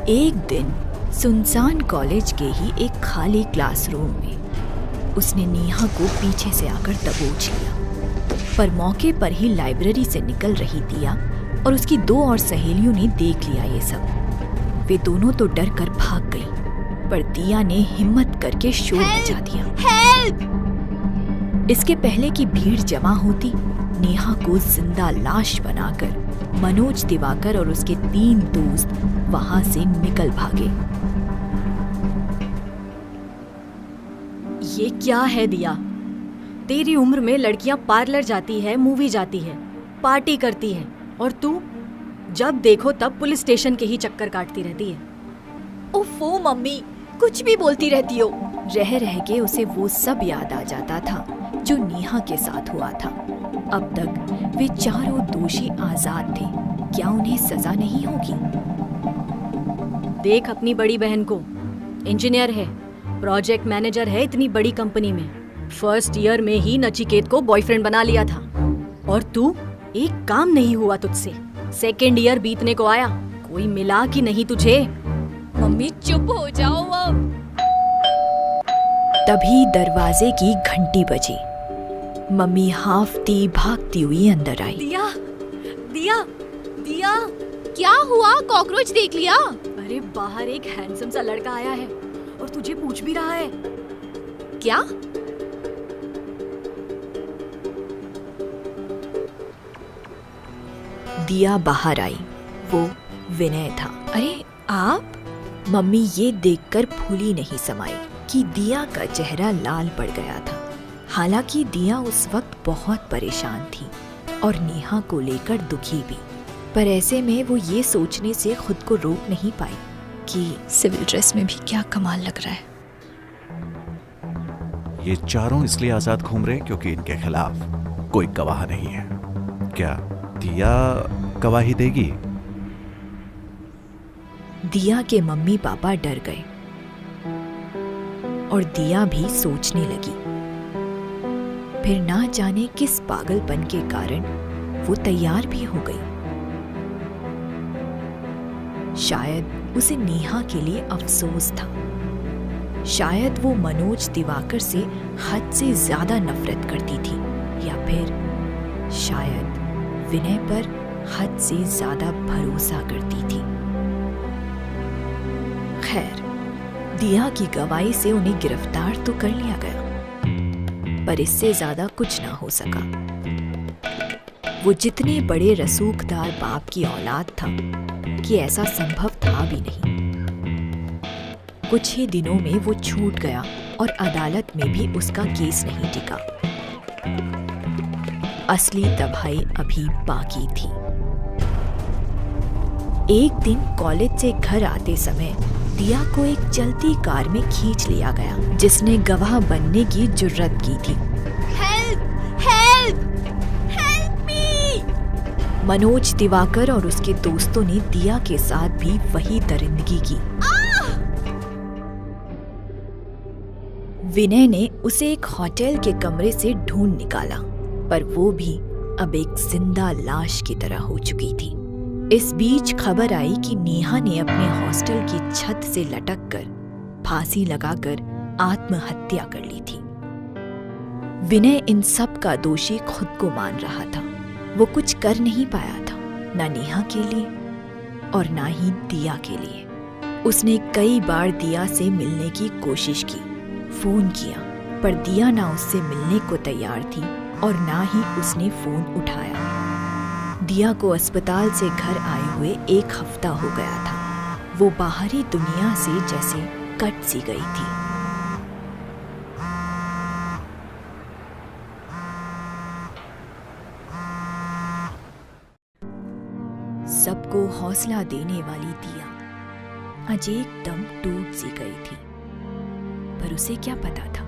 एक दिन सुनसान कॉलेज के ही एक खाली क्लासरूम में उसने नेहा को पीछे से आकर दबोच लिया। पर मौके पर ही लाइब्रेरी से निकल रही दिया और उसकी दो और सहेलियों ने देख लिया ये सब। वे दोनों तो डर कर भाग गई, पर दिया ने हिम्मत करके शोर मचा दिया। हेल्प! इसके पहले कि भीड़ जमा होती, नेहा को जिंदा लाश बनाकर मनोज दिवाकर और उसके 3 दोस्त वहां से निकल भागे। ये क्या है दिया? तेरी उम्र में लड़कियां पार्लर जाती है, मूवी जाती है, पार्टी करती है, और तू जब देखो तब पुलिस स्टेशन के ही चक्कर काटती रहती है। ओफो मम्मी, कुछ भी बोलती रहती हो। रह रह के उसे वो सब याद आ जाता था जो नेहा के साथ हुआ था। अब तक वे चारों दोषी आजाद थे, क्या उन्हें सजा नहीं होगी? देख अपनी बड़ी बहन को, इंजीनियर है, प्रोजेक्ट मैनेजर है इतनी बड़ी कंपनी में, फर्स्ट ईयर में ही नचिकेत को बॉयफ्रेंड बना लिया था। और तू, एक काम नहीं हुआ तुझसे, सेकेंड ईयर बीतने को आया, कोई मिला कि नहीं तुझे? मम्मी चुप हो जाओ अब। तभी दरवाजे की घंटी बजी। मम्मी हाफती भागती हुई अंदर आई। दिया, दिया, दिया! क्या हुआ? कॉकरोच देख लिया? अरे बाहर एक हैंडसम सा लड़का आया है और तुझे पूछ भी रहा है। क्या? दिया बाहर आई। वो विनय था। अरे आप? मम्मी ये देखकर फूली नहीं समाई कि दिया का चेहरा लाल पड़ गया था। हालांकि दिया उस वक्त बहुत परेशान थी और नेहा को लेकर दुखी भी, पर ऐसे में वो ये सोचने से खुद को रोक नहीं पाई कि सिविल ड्रेस में भी क्या कमाल लग रहा है। ये चारों इसलिए आजाद घूम रहे क्योंकि इनके खिलाफ कोई गवाह नहीं है। क्या दिया गवाही देगी? दिया के मम्मी पापा डर गए और दिया भी सोचने लगी। फिर ना जाने किस पागलपन के कारण वो तैयार भी हो गई। शायद उसे नेहा के लिए अफसोस था, शायद वो मनोज दिवाकर से हद से ज्यादा नफरत करती थी, या फिर शायद विनय पर हद से ज्यादा भरोसा करती थी। खैर, दिया की गवाही से उन्हें गिरफ्तार तो कर लिया गया, पर इससे ज्यादा कुछ ना हो सका। वो जितने बड़े रसूखदार बाप की औलाद था कि ऐसा संभव था भी नहीं। कुछ ही दिनों में वो छूट गया और अदालत में भी उसका केस नहीं टिका। असली तबाही अभी बाकी थी। एक दिन कॉलेज से घर आते समय दिया को एक चलती कार में खींच लिया गया, जिसने गवाह बनने की जुर्रत की थी। Help! Help! Help me! Manoj Diwakar और उसके दोस्तों ने दिया के साथ भी वही दरिंदगी की। विनय ने उसे एक होटल के कमरे से ढूंढ निकाला, पर वो भी अब एक जिंदा लाश की तरह हो चुकी थी। इस बीच खबर आई कि नेहा ने अपने हॉस्टल की छत से लटककर फांसी लगाकर आत्महत्या कर ली थी। विनय इन सब का दोषी खुद को मान रहा था। वो कुछ कर नहीं पाया था, ना नेहा के लिए और ना ही दिया के लिए। उसने कई बार दिया से मिलने की कोशिश की, फोन किया, पर दिया ना उससे मिलने को तैयार थी और ना ही उसने फोन उठाया। दिया को अस्पताल से घर आए हुए 1 हफ्ता हो गया था। वो बाहरी दुनिया से जैसे कट सी गई थी। सबको हौसला देने वाली दिया आज एकदम टूट सी गई थी। पर उसे क्या पता था,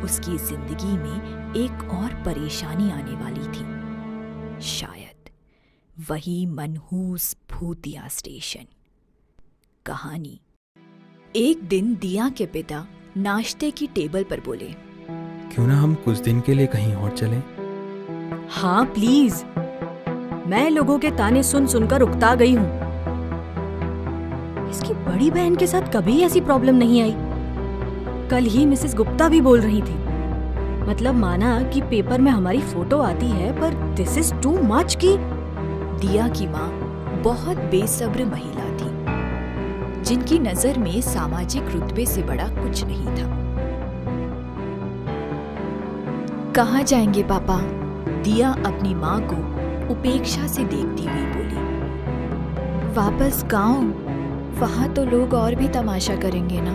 उसकी जिंदगी में एक और परेशानी आने वाली थी। शायद वही मनहूस भूतिया स्टेशन। कहानी। एक दिन दिया के पिता नाश्ते की टेबल पर बोले, क्यों ना हम कुछ दिन के लिए कहीं और चलें? हाँ प्लीज, मैं लोगों के ताने सुन सुनकर उकता गई हूँ। इसकी बड़ी बहन के साथ कभी ऐसी प्रॉब्लम नहीं आई। कल ही मिसेस गुप्ता भी बोल रही थी। मतलब माना कि पेपर में हमारी फोटो आती है, पर दिस इज टू मच की। दिया की माँ बहुत बेसब्र महिला थी, जिनकी नजर में सामाजिक रुतबे से बड़ा कुछ नहीं था। कहाँ जाएंगे पापा? दिया अपनी माँ को उपेक्षा से देखती हुई बोली। वापस गांव, वहां तो लोग और भी तमाशा करेंगे ना।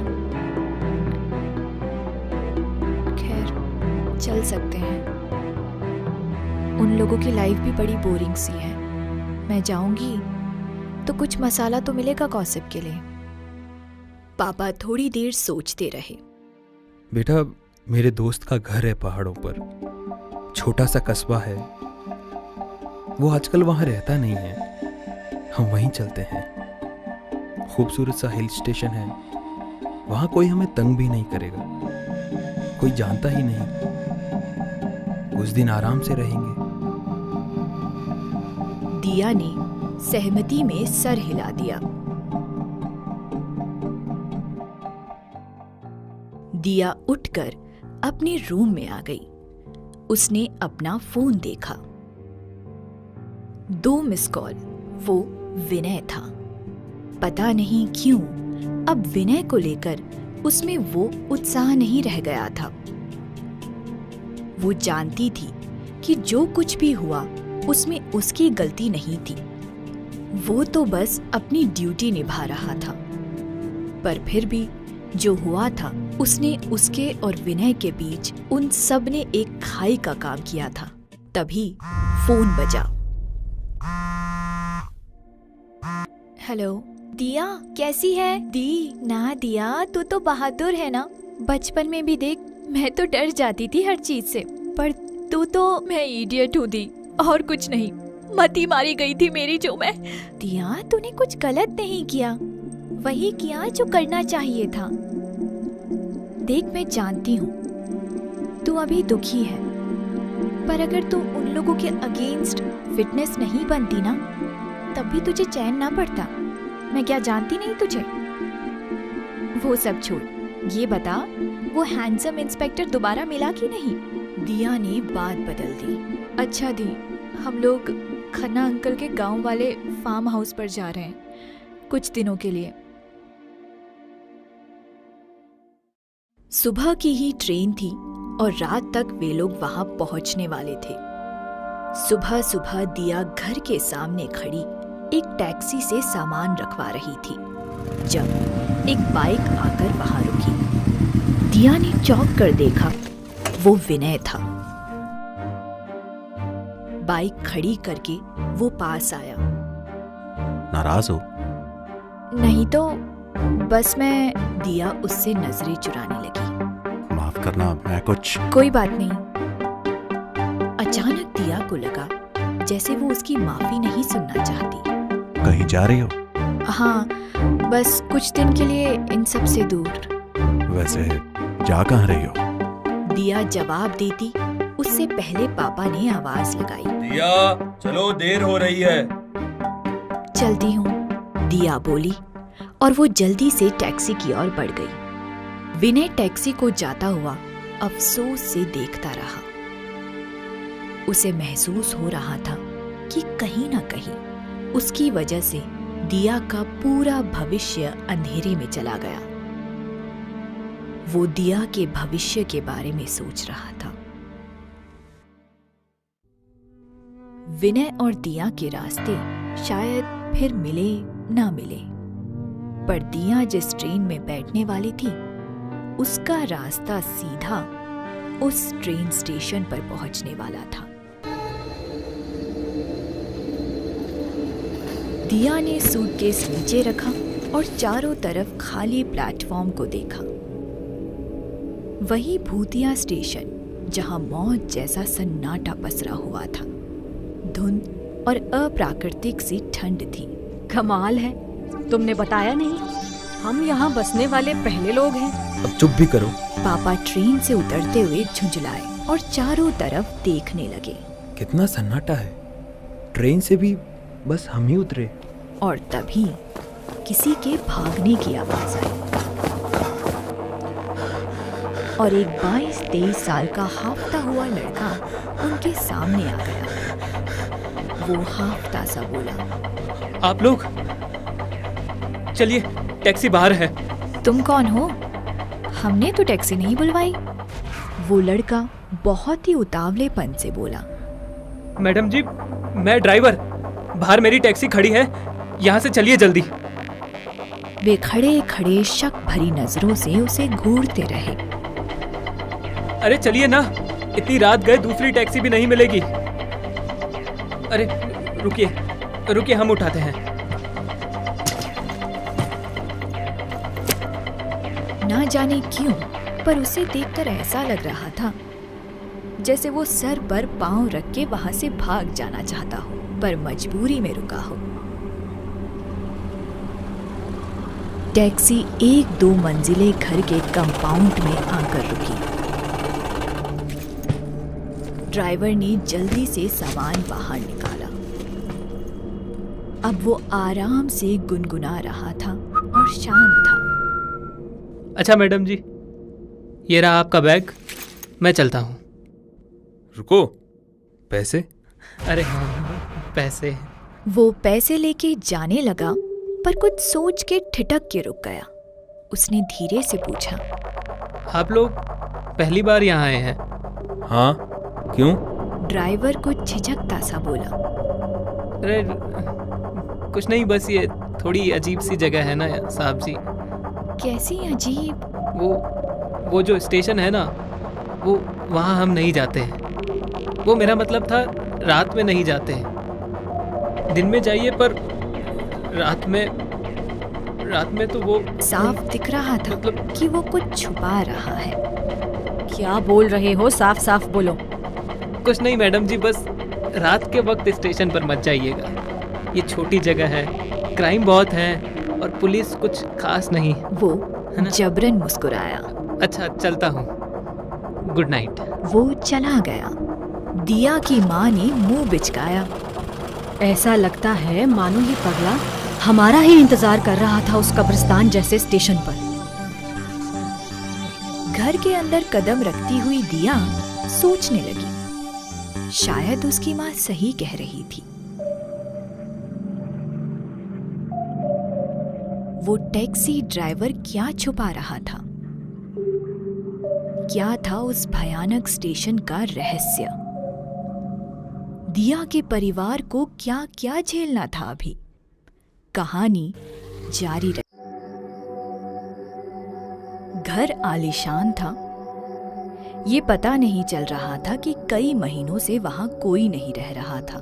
खैर, चल सकते हैं। उन लोगों की लाइफ भी बड़ी बोरिंग सी है। मैं जाऊंगी तो कुछ मसाला तो मिलेगा गॉसिप के लिए। पापा थोड़ी देर सोचते रहे। बेटा, मेरे दोस्त का घर है पहाड़ों पर, छोटा सा कस्बा है। वो आजकल वहां रहता नहीं है, हम वहीं चलते हैं। खूबसूरत सा हिल स्टेशन है, वहां कोई हमें तंग भी नहीं करेगा, कोई जानता ही नहीं। कुछ दिन आराम से रहेंगे। दिया ने सहमति में सर हिला दिया। दिया उठकर अपने रूम में आ गई। उसने अपना फोन देखा। 2 मिस कॉल, वो विनय था। पता नहीं क्यों अब विनय को लेकर उसमें वो उत्साह नहीं रह गया था। वो जानती थी कि जो कुछ भी हुआ उसमें उसकी गलती नहीं थी। वो तो बस अपनी ड्यूटी निभा रहा था। पर फिर भी जो हुआ था उसने उसके और विनय के बीच उन सब ने एक खाई का काम किया था। तभी फोन बजा। हेलो दिया, कैसी है? दी ना दिया, तू तो बहादुर है ना। बचपन में भी देख, मैं तो डर जाती थी हर चीज से, पर तू तो। मैं इडियट हूँ दी, और कुछ नहीं। मती मारी गई थी मेरी जो मैं। दिया, तूने कुछ गलत नहीं किया, वही किया जो करना चाहिए था। देख, मैं जानती हूँ तू अभी दुखी है, पर अगर तू उन लोगों के अगेंस्ट फिटनेस नहीं बनती ना, तब भी तुझे चैन ना पड़ता। मैं क्या जानती नहीं तुझे? वो सब छोड़, ये बता, वो हैंडसम इंस्पेक्टर दोबारा मिला कि नहीं? दिया ने बात बदल दी। अच्छा दी, हम लोग खन्ना अंकल के गांव वाले फार्म हाउस पर जा रहे हैं कुछ दिनों के लिए। सुबह की ही ट्रेन थी और रात तक वे लोग वहां पहुंचने वाले थे। सुबह सुबह दिया घर के सामने खड़ी एक टैक्सी से सामान रखवा रही थी, जब एक बाइक आकर वहां रुकी। दिया ने चौंक कर देखा, वो विनय था। बाइक खड़ी करके वो पास आया। नाराज हो? नहीं तो बस मैं। दिया उससे नजरें चुराने लगी। माफ करना, मैं कुछ। कोई बात नहीं। अचानक दिया को लगा जैसे वो उसकी माफी नहीं सुनना चाहती। कहीं जा रही हो? हाँ, बस कुछ दिन के लिए इन सब से दूर। वैसे जा कहाँ रही हो? दिया जवाब देती उससे पहले पापा ने आवाज लगाई। दिया, चलो, देर हो रही है। चलती हूँ, दिया बोली, और वो जल्दी से टैक्सी की ओर बढ़ गई। विनय टैक्सी को जाता हुआ अफसोस से देखता रहा। उसे महसूस हो रहा था कि कहीं ना कहीं उसकी वजह से दिया का पूरा भविष्य अंधेरे में चला गया। वो दिया के भविष्य के बारे में सोच रहा था। विनय और दिया के रास्ते शायद फिर मिले ना मिले, पर दिया जिस ट्रेन में बैठने वाली थी उसका रास्ता सीधा उस ट्रेन स्टेशन पर पहुंचने वाला था। दिया ने सूटकेस नीचे रखा और चारों तरफ खाली प्लेटफॉर्म को देखा। वही भूतिया स्टेशन जहां मौत जैसा सन्नाटा पसरा हुआ था। धुंध और अप्राकृतिक सी ठंड थी। कमाल है, तुमने बताया नहीं। हम यहाँ बसने वाले पहले लोग हैं। अब चुप भी करो। पापा ट्रेन से उतरते हुए झुंझलाए और चारों तरफ देखने लगे। कितना सन्नाटा है, ट्रेन से भी बस हम ही उतरे। और तभी किसी के भागने की आवाज आई और एक 22-23 साल का हांफता हुआ लड़का उनके सामने आ गया। वो हांफता सा बोला, आप लोग चलिए, टैक्सी बाहर है। तुम कौन हो? हमने तो टैक्सी नहीं बुलवाई। वो लड़का बहुत ही उतावलेपन से बोला। मैडम जी, मैं ड्राइवर, बाहर मेरी टैक्सी खड़ी है, यहाँ से चलिए जल्दी। वे खड़े खड़े शक भरी नजरों से उसे घूरते रहे। अरे चलिए ना, इतनी रात गए, दूसरी टैक्सी भी नहीं मिलेगी। अरे रुकिए रुकिए, हम उठाते हैं। ना जाने क्यों, पर उसे देखकर ऐसा लग रहा था जैसे वो सर पर पांव रख के वहां से भाग जाना चाहता हो, पर मजबूरी में रुका हो। टैक्सी 1-2 मंजिले घर के कंपाउंड में आकर रुकी। ड्राइवर ने जल्दी से सामान बाहर निकाला। अब वो आराम से गुनगुना रहा था और शांत था। अच्छा मैडम जी, ये रहा आपका बैग, मैं चलता हूँ। रुको, पैसे? अरे हाँ, पैसे। वो पैसे लेके जाने लगा, पर कुछ सोच के ठिठक के रुक गया। उसने धीरे से पूछा, आप लोग पहली बार यहाँ आए हैं? हाँ, क्यों? ड्राइवर कुछ झिझकता सा बोला। अरे कुछ नहीं, बस ये थोड़ी अजीब सी जगह है ना साहब जी। कैसी अजीब? वो जो स्टेशन है ना, वो वहाँ हम नहीं जाते हैं। वो मेरा मतलब था, रात में नहीं जाते हैं। दिन में जाइए, पर रात में तो वो साफ दिख रहा था मतलब कि वो कुछ छुपा रहा है। क्या बोल रहे हो? साफ साफ बोलो। कुछ नहीं मैडम जी, बस रात के वक्त स्टेशन पर मत जाइएगा। ये छोटी जगह है, क्राइम बहुत है और पुलिस कुछ खास नहीं। वो है ना? जबरन मुस्कुराया। अच्छा, चलता हूँ, गुड नाइट। वो चला गया। दिया की माँ ने मुंह बिचकाया। ऐसा लगता है मानो ये पगला हमारा ही इंतजार कर रहा था उस कब्रिस्तान जैसे स्टेशन पर। घर के अंदर कदम रखती हुई दिया सोचने लगी, शायद उसकी माँ सही कह रही थी। वो टैक्सी ड्राइवर क्या छुपा रहा था? क्या था उस भयानक स्टेशन का रहस्य? दिया के परिवार को क्या क्या झेलना था अभी? कहानी जारी रही। घर आलीशान था। ये पता नहीं चल रहा था कि कई महीनों से वहां कोई नहीं रह रहा था।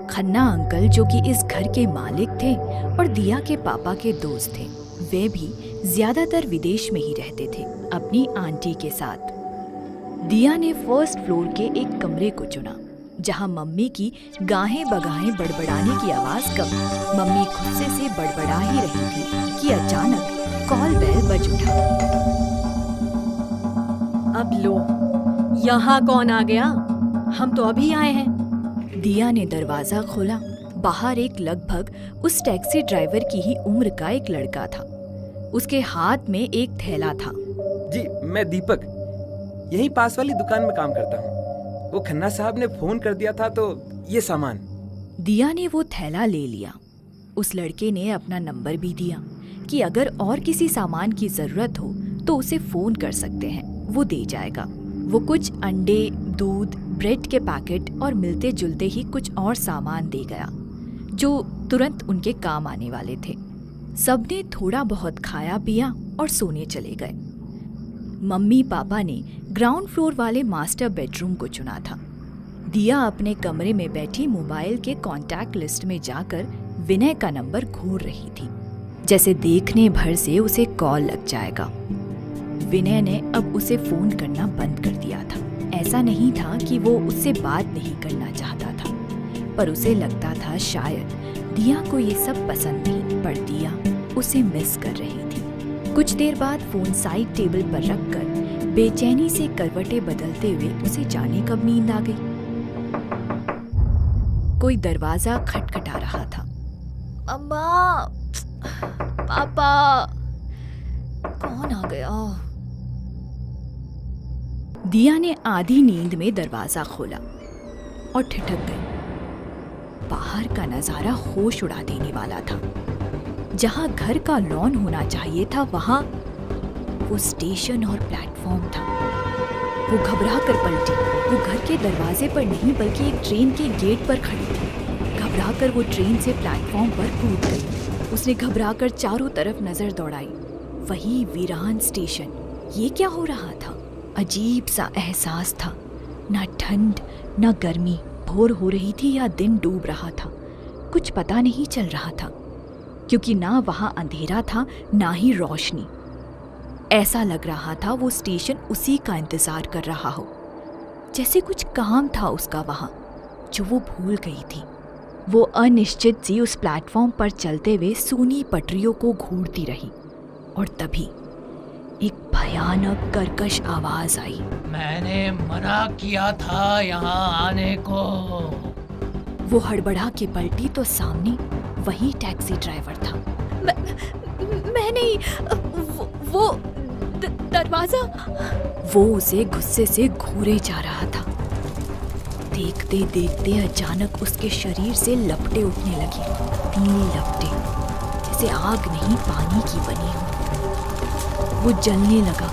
खन्ना अंकल, जो कि इस घर के मालिक थे और दिया के पापा के दोस्त थे, वे भी ज्यादातर विदेश में ही रहते थे अपनी आंटी के साथ। दिया ने फर्स्ट फ्लोर के एक कमरे को चुना, जहां मम्मी की गाहें बगाहें बड़बड़ाने की आवाज कम, मम्मी खुद से बड़बड़ा ही रही थी कि अचानक कॉल बेल बज उठा। अब लो, यहाँ कौन आ गया? हम तो अभी आए हैं। दिया ने दरवाजा खोला। बाहर एक लगभग उस टैक्सी ड्राइवर की ही उम्र का एक लड़का था। उसके हाथ में एक थैला था। जी, मैं दीपक, यहीं पास वाली दुकान में काम करता हूँ। वो खन्ना साहब ने फोन कर दिया था, तो ये सामान। दिया ने वो थैला ले लिया। उस लड़के ने अपना नंबर भी दिया कि अगर और किसी सामान की जरूरत हो तो उसे फोन कर सकते हैं, वो दे जाएगा। वो कुछ अंडे, दूध, ब्रेड के पैकेट और मिलते जुलते ही कुछ और सामान दे गया जो तुरंत उनके काम आने वाले थे। सबने थोड़ा बहुत खाया पिया और सोने चले गए। मम्मी पापा ने ग्राउंड फ्लोर वाले मास्टर बेडरूम को चुना था। दिया अपने कमरे में बैठी मोबाइल के कॉन्टैक्ट लिस्ट में जाकर विनय का नंबर घूर रही थी, जैसे देखने भर से उसे कॉल लग जाएगा। विनय ने अब उसे फोन करना बंद कर दिया था। ऐसा नहीं था कि वो उससे बात नहीं करना चाहता था, पर उसे लगता था शायद दिया को ये सब पसंद नहीं, पर दिया उसे मिस कर रही थी। कुछ देर बाद फोन साइड टेबल पर रखकर बेचैनी से करवटें बदलते हुए उसे जाने कब नींद आ गई। कोई दरवाजा खटखटा रहा था अम्मा, पापा, कौन आ गया? दिया ने आधी नींद में दरवाजा खोला और ठिठक गई। बाहर का नजारा होश उड़ा देने वाला था। जहां घर का लॉन होना चाहिए था, वहां वो स्टेशन और प्लेटफॉर्म था। वो घबरा कर पलटी। वो घर के दरवाजे पर नहीं बल्कि एक ट्रेन के गेट पर खड़ी थी। घबरा कर वो ट्रेन से प्लेटफॉर्म पर कूद गई। उसने घबरा कर चारों तरफ नजर दौड़ाई। वही वीरान स्टेशन। ये क्या हो रहा था? अजीब सा एहसास था। ना ठंड ना गर्मी, भोर हो रही थी या दिन डूब रहा था, कुछ पता नहीं चल रहा था, क्योंकि ना वहां अंधेरा था ना ही रोशनी। ऐसा लग रहा था वो स्टेशन उसी का इंतजार कर रहा हो, जैसे कुछ काम था उसका वहां जो वो भूल गई थी। वो अनिश्चित सी उस प्लेटफॉर्म पर चलते हुए सूनी पटरियों को घूरती रही और तभी एक भयानक कर्कश आवाज आई। मैंने मना किया था यहाँ आने को। वो हड़बड़ा के पलटी तो सामने वही टैक्सी ड्राइवर था। मैं नहीं, वो दरवाजा। वो उसे गुस्से से घूरे जा रहा था। देखते देखते अचानक उसके शरीर से लपटें उठने लगी, पीली लपटें, जैसे आग नहीं पानी की बनी हो। वो जलने लगा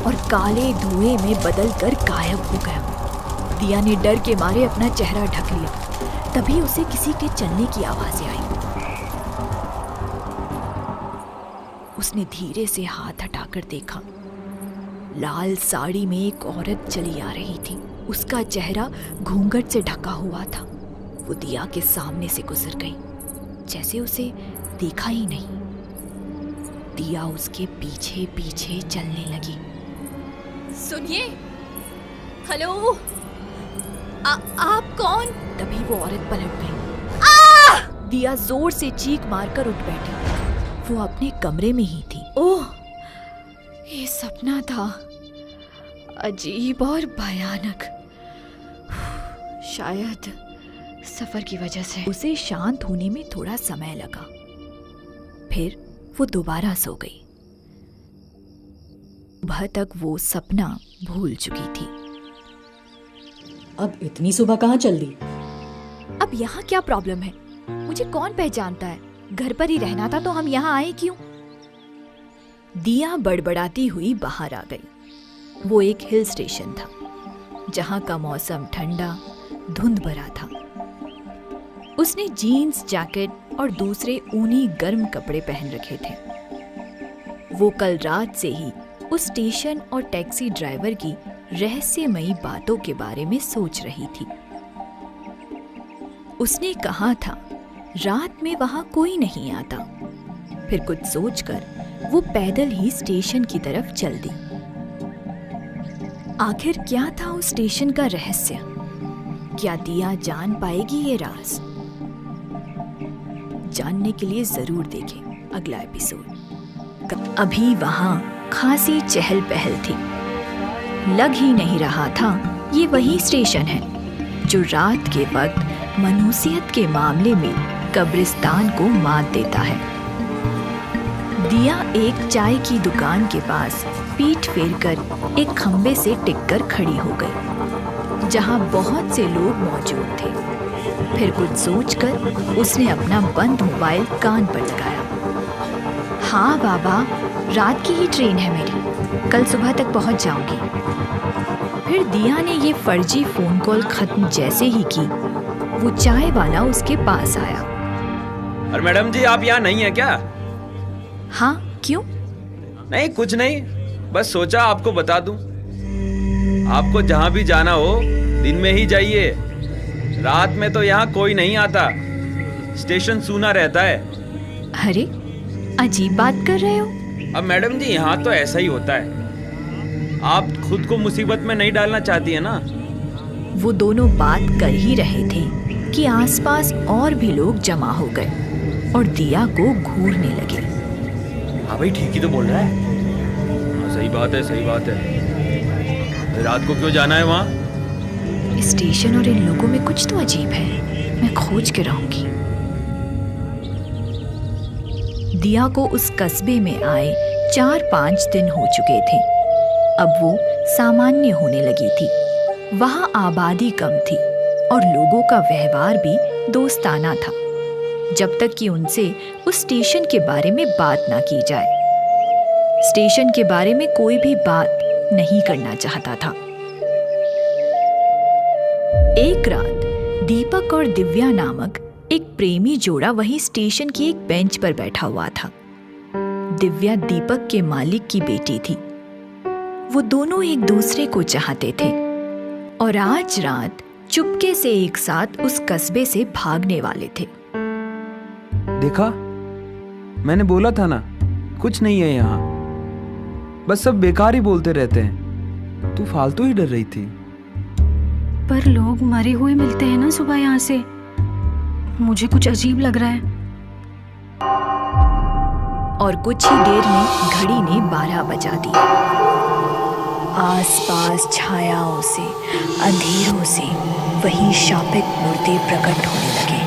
और काले धुएं में बदलकर गायब हो गया। दिया ने डर के मारे अपना चेहरा ढक लिया। तभी उसे किसी के चलने की आवाजें आई। उसने धीरे से हाथ हटाकर देखा। लाल साड़ी में एक औरत चली आ रही थी। उसका चेहरा घूंघट से ढका हुआ था। वो दिया के सामने से गुजर गई, जैसे उसे देखा ही नहीं। दिया उसके पीछे पीछे चलने लगी। सुनिए, हेलो, आप कौन? तभी वो औरत पलट गई। दिया जोर से चीख मारकर उठ बैठी। वो अपने कमरे में ही थी। ओह, ये सपना था, अजीब और भयानक। शायद सफर की वजह से उसे शांत होने में थोड़ा समय लगा। फिर वो दोबारा सो गई। सुबह तक वो सपना भूल चुकी थी। अब इतनी सुबह कहाँ चल दी? अब यहाँ क्या प्रॉब्लम है? मुझे कौन पहचानता है? घर पर ही रहना था तो हम यहाँ आए क्यों? दिया बड़बड़ाती हुई बाहर आ गई। वो एक हिल स्टेशन था, जहाँ का मौसम ठंडा धुंध भरा था। उसने जीन्स, जैकेट और दूसरे ऊनी गर्म कपड़े पहन रखे थे। वो कल रात से ही उस स्टेशन और टैक्सी ड्राइवर की रहस्यमयी बातों के बारे में सोच रही थी। उसने कहा था रात में वहां कोई नहीं आता। फिर कुछ सोचकर वो पैदल ही स्टेशन की तरफ चल दी। आखिर क्या था उस स्टेशन का रहस्य? क्या दिया जान पाएगी ये राज? जानने के लिए जरूर देखें अगला एपिसोड। अभी वहां खासी चहल पहल थी। लग ही नहीं रहा था ये वही स्टेशन है जो रात के वक्त मनुष्यत के मामले में कब्रिस्तान को मात देता है। दिया एक चाय की दुकान के पास पीठ फेरकर एक खंबे से टिककर खड़ी हो गई, जहां बहुत से लोग मौजूद थे। फिर कुछ सोचकर उसने अपना बंद मोबाइल कान पर लगाया। हाँ बाबा, रात की ही ट्रेन है मेरी, कल सुबह तक पहुंच जाऊंगी। फिर दिया ने ये फर्जी फोन कॉल खत्म जैसे ही की, वो चाय वाला उसके पास आया। और मैडम जी, आप यहाँ नहीं है क्या? हाँ, क्यों? नहीं, कुछ नहीं, बस सोचा आपको बता दूं। आपको जहाँ भी जाना हो दिन में ही जाइए। रात में तो यहाँ कोई नहीं आता, स्टेशन सूना रहता है। अरे, अजीब बात कर रहे हो। अब मैडम जी, यहाँ तो ऐसा ही होता है। आप खुद को मुसीबत में नहीं डालना चाहती है ना? वो दोनों बात कर ही रहे थे कि आसपास और भी लोग जमा हो गए और दिया को घूरने लगे। हाँ भाई, ठीक ही तो बोल रहा है। हाँ, सही बात है, सही बात है। रात को क्यों जाना है वहाँ? स्टेशन और इन लोगों में कुछ तो अजीब है, मैं खोज के रहूंगी। दिया को उस कस्बे में आए 4-5 दिन हो चुके थे। अब वो सामान्य होने लगी थी। वहाँ आबादी कम थी और लोगों का व्यवहार भी दोस्ताना था, जब तक कि उनसे उस स्टेशन के बारे में बात ना की जाए। स्टेशन के बारे में कोई भी बात नहीं करना चाहता था। एक रात दीपक और दिव्या नामक एक प्रेमी जोड़ा वहीं स्टेशन की एक बेंच पर बैठा हुआ था। दिव्या दीपक के मालिक की बेटी थी। वो दोनों एक दूसरे को चाहते थे और आज रात चुपके से एक साथ उस कस्बे से भागने वाले थे। देखा, मैंने बोला था ना, कुछ नहीं है यहाँ। बस सब बेकार ही बोलते रहते हैं। तू फालतू ही डर रही थी। पर लोग मरे हुए मिलते हैं ना सुबह यहाँ से। मुझे कुछ अजीब लग रहा है। और कुछ ही देर में घड़ी ने 12 बजा दिया। आसपास छायाओं से, अंधेरों से वही शापित मूर्ति प्रकट होने लगे।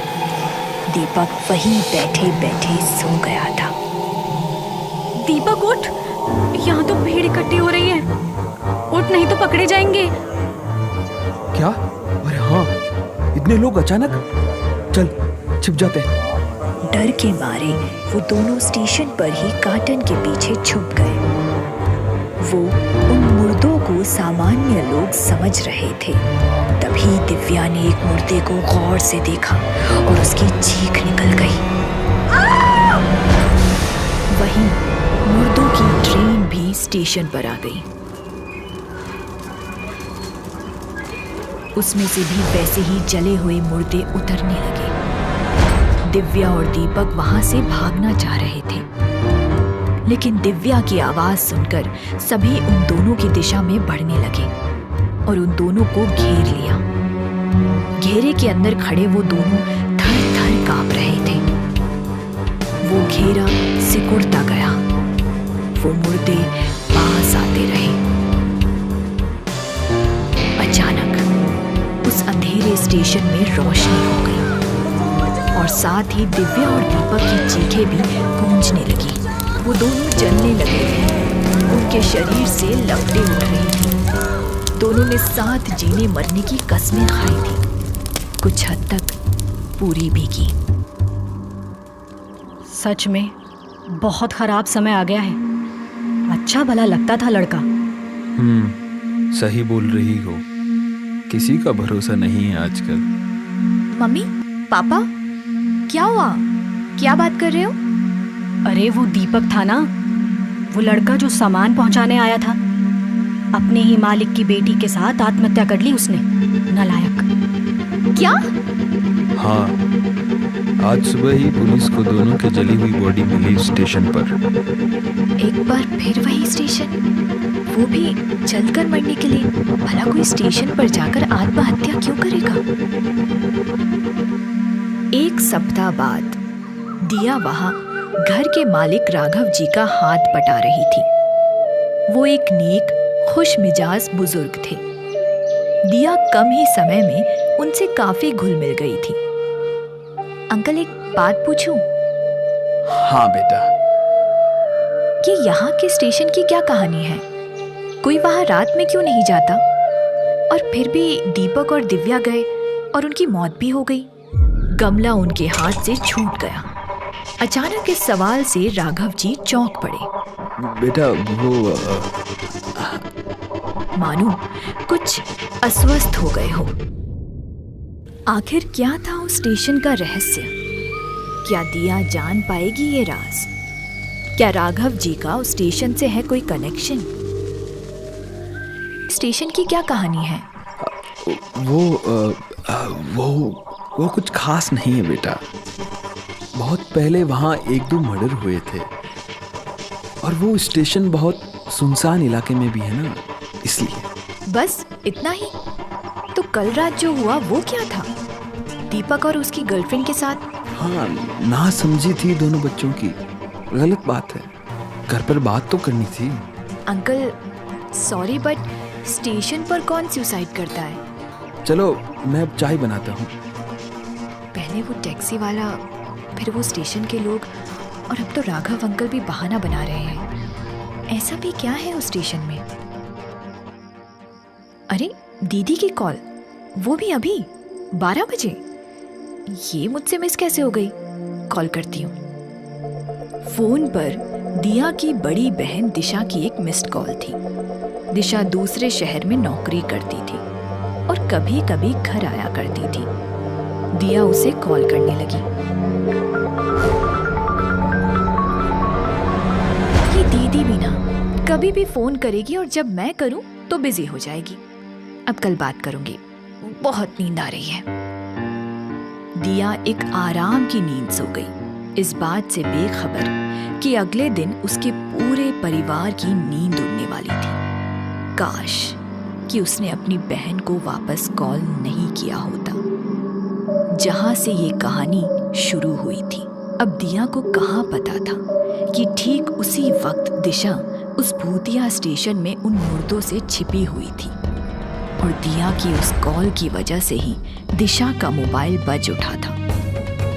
दीपक वहीं बैठे बैठे सो गया था। दीपक उठ, यहाँ तो भीड़ इकट्ठी हो रही है। उठ, नहीं तो पकड़े जाएंगे। क्या? अरे हाँ, इतने लोग अचानक। चल छिप जाते हैं। डर के मारे वो दोनों स्टेशन पर ही कार्टन के पीछे छुप गए। वो उन मुर्दों को सामान्य लोग समझ रहे थे। तभी दिव्या ने एक मुर्दे को गौर से देखा और उसकी चीख निकल गई। वहीं मुर्दों की ट्रेन भी स्टेशन पर आ गई। उसमें से भी वैसे ही जले हुए मुर्दे उतरने लगे। दिव्या और दीपक वहां से भागना चाह रहे थे, लेकिन दिव्या की आवाज सुनकर सभी उन दोनों की दिशा में बढ़ने लगे और उन दोनों को घेर लिया। घेरे के अंदर खड़े वो दोनों थर थर कांप रहे थे। वो घेरा सिकुड़ता गया। वो मुर्दे पास आते रहे। अचानक उस अंधेरे स्टेशन में रोशनी हो गई और साथ ही दिव्या और दीपक की चीखें भी गूंजने लगी। वो दोनों जलने लगे थे। उनके शरीर से लपटें उठ रही थी। दोनों ने साथ जीने मरने की कस्में खाई थी, कुछ हद तक पूरी भी की। सच में बहुत खराब समय आ गया है। अच्छा भला लगता था लड़का। सही बोल रही हो। किसी का भरोसा नहीं है आजकल। मम्मी, पापा, क्या हुआ? क्या बात कर रहे हो? अरे वो दीपक था ना, वो लड़का जो सामान पहुंचाने आया था। अपने ही मालिक की बेटी के साथ आत्महत्या कर ली उसने। नालायक। क्या? हाँ, आज सुबह ही पुलिस को दोनों की जली हुई बॉडी मिली स्टेशन पर। एक बार फिर वही स्टेशन, वो भी जलकर मरने के लिए। भला कोई स्टेशन पर जाकर आत्महत्या क्यों करेगा? एक सप्ताह बाद दिया वहां घर के मालिक राघव जी का हाथ बटा रही थी। वो एक नेक, खुश मिजाज बुजुर्ग थे। दिया कम ही समय में उनसे काफी घुल मिल गई थी। अंकल, एक बात पूछूं? हाँ बेटा। कि यहाँ के स्टेशन की क्या कहानी है? कोई वहां रात में क्यों नहीं जाता? और फिर भी दीपक और दिव्या गए और उनकी मौत भी हो गई। गमला उनके हाथ से छूट गया। अचानक इस सवाल से राघव जी चौंक पड़े। बेटा वो मानो कुछ अस्वस्थ हो गए हो। आखिर क्या था उस स्टेशन का रहस्य? क्या दिया जान पाएगी ये राज? क्या राघव जी का उस स्टेशन से है कोई कनेक्शन? स्टेशन की क्या कहानी है? वो कुछ खास नहीं है बेटा। बहुत पहले वहाँ 1-2 मर्डर हुए थे और वो स्टेशन बहुत सुनसान इलाके में भी है ना, इसलिए। बस इतना ही? तो कल रात जो हुआ वो क्या था? दीपक और उसकी गर्लफ्रेंड के साथ? हाँ, ना समझी थी दोनों बच्चों की। गलत बात है। घर पर बात तो करनी थी। अंकल सॉरी, बट स्टेशन पर कौन सुसाइड करता है? चलो मैं अब चाय बनाता हूँ। पहले वो टैक्सी वाला, फिर वो स्टेशन के लोग और अब तो राघव अंकल भी बहाना बना रहे हैं। ऐसा भी क्या है उस स्टेशन में? अरे दीदी की कॉल, वो भी अभी 12 बजे। ये मुझसे मिस कैसे हो गई? कॉल करती हूँ। फोन पर दिया की बड़ी बहन दिशा की एक मिस्ड कॉल थी। दिशा दूसरे शहर में नौकरी करती थी और कभी कभी घर आया करती थी। दिया उसे कॉल करने लगी। ये दीदी भी ना कभी भी फोन करेगी और जब मैं करूं तो बिजी हो जाएगी। अब कल बात करूंगी, बहुत नींद आ रही है। दिया एक आराम की नींद सो गई, इस बात से बेखबर कि अगले दिन उसके पूरे परिवार की नींद उड़ने वाली थी। काश कि उसने अपनी बहन को वापस कॉल नहीं किया होता। जहां से ये कहानी शुरू हुई थी, अब दिया को कहाँ पता था कि ठीक उसी वक्त दिशा उस भूतिया स्टेशन में उन मुर्दों से छिपी हुई थी और दिया की उस कॉल की वजह से ही दिशा का मोबाइल बज उठा था।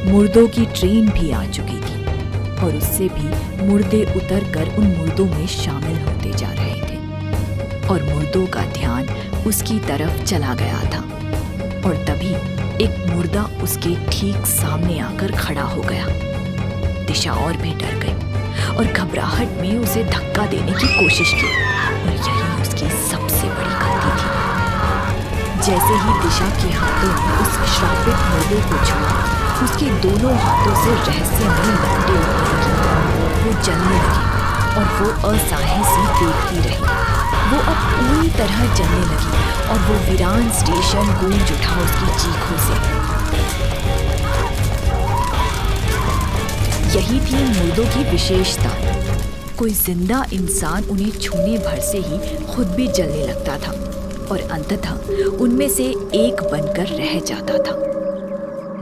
मुर्दों की ट्रेन भी आ चुकी थी और उससे भी मुर्दे उतरकर उन मुर्दों में शामिल होते जा रहे थे और मुर्दों का ध्यान उसकी तरफ चला गया था। और तभी एक मुर्दा उसके ठीक सामने आकर खड़ा हो गया। दिशा और भी डर गई और घबराहट में उसे धक्का देने की कोशिश की और यही उसकी सबसे बड़ी गलती थी। जैसे ही दिशा के हाथों ने उस श्रापित मुर्दे को छुआ, उसके दोनों हाथों से रहस्यमय लपटें उठने लगी। वो जलने लगी और वो असहाय सी देखती रही। वो अब पूरी तरह जलने लगी और वो वीरान स्टेशन गूंज उठा उसकी चीखों से। यही थी मुर्दों की विशेषता। कोई जिंदा इंसान उन्हें छूने भर से ही खुद भी जलने लगता था और अंततः उनमें से एक बनकर रह जाता था।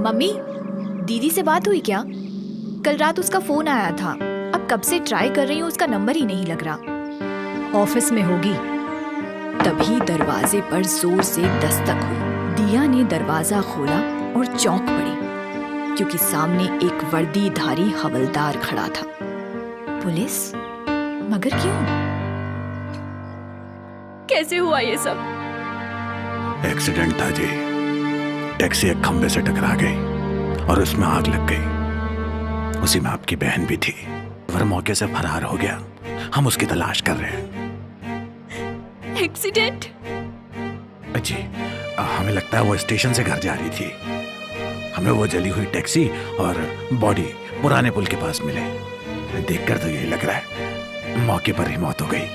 मम्मी, दीदी से बात हुई क्या? कल रात उसका फोन आया था, अब कब से ट्राई कर रही हूँ, उसका नंबर ही नहीं लग रहा। ऑफिस में होगी। तभी दरवाजे पर जोर से दस्तक हुई। दिया ने दरवाजा खोला और चौंक पड़ी क्योंकि सामने एक वर्दीधारी हवलदार खड़ा था। पुलिस? मगर क्यों? कैसे हुआ ये सब? एक्सीडेंट था जी। टैक्सी एक खंबे से टकरा गई और उसमें आग लग गई। उसी में आपकी बहन भी थी। वह मौके से फरार हो गया। हम उसकी तलाश कर रहे हैं। एक्सीडेंट? जी, हमें लगता है वो स्टेशन से घर जा रही थी। हमें वो जली हुई टैक्सी और बॉडी पुराने पुल के पास मिले। देखकर तो यही लग रहा है मौके पर ही मौत हो गई।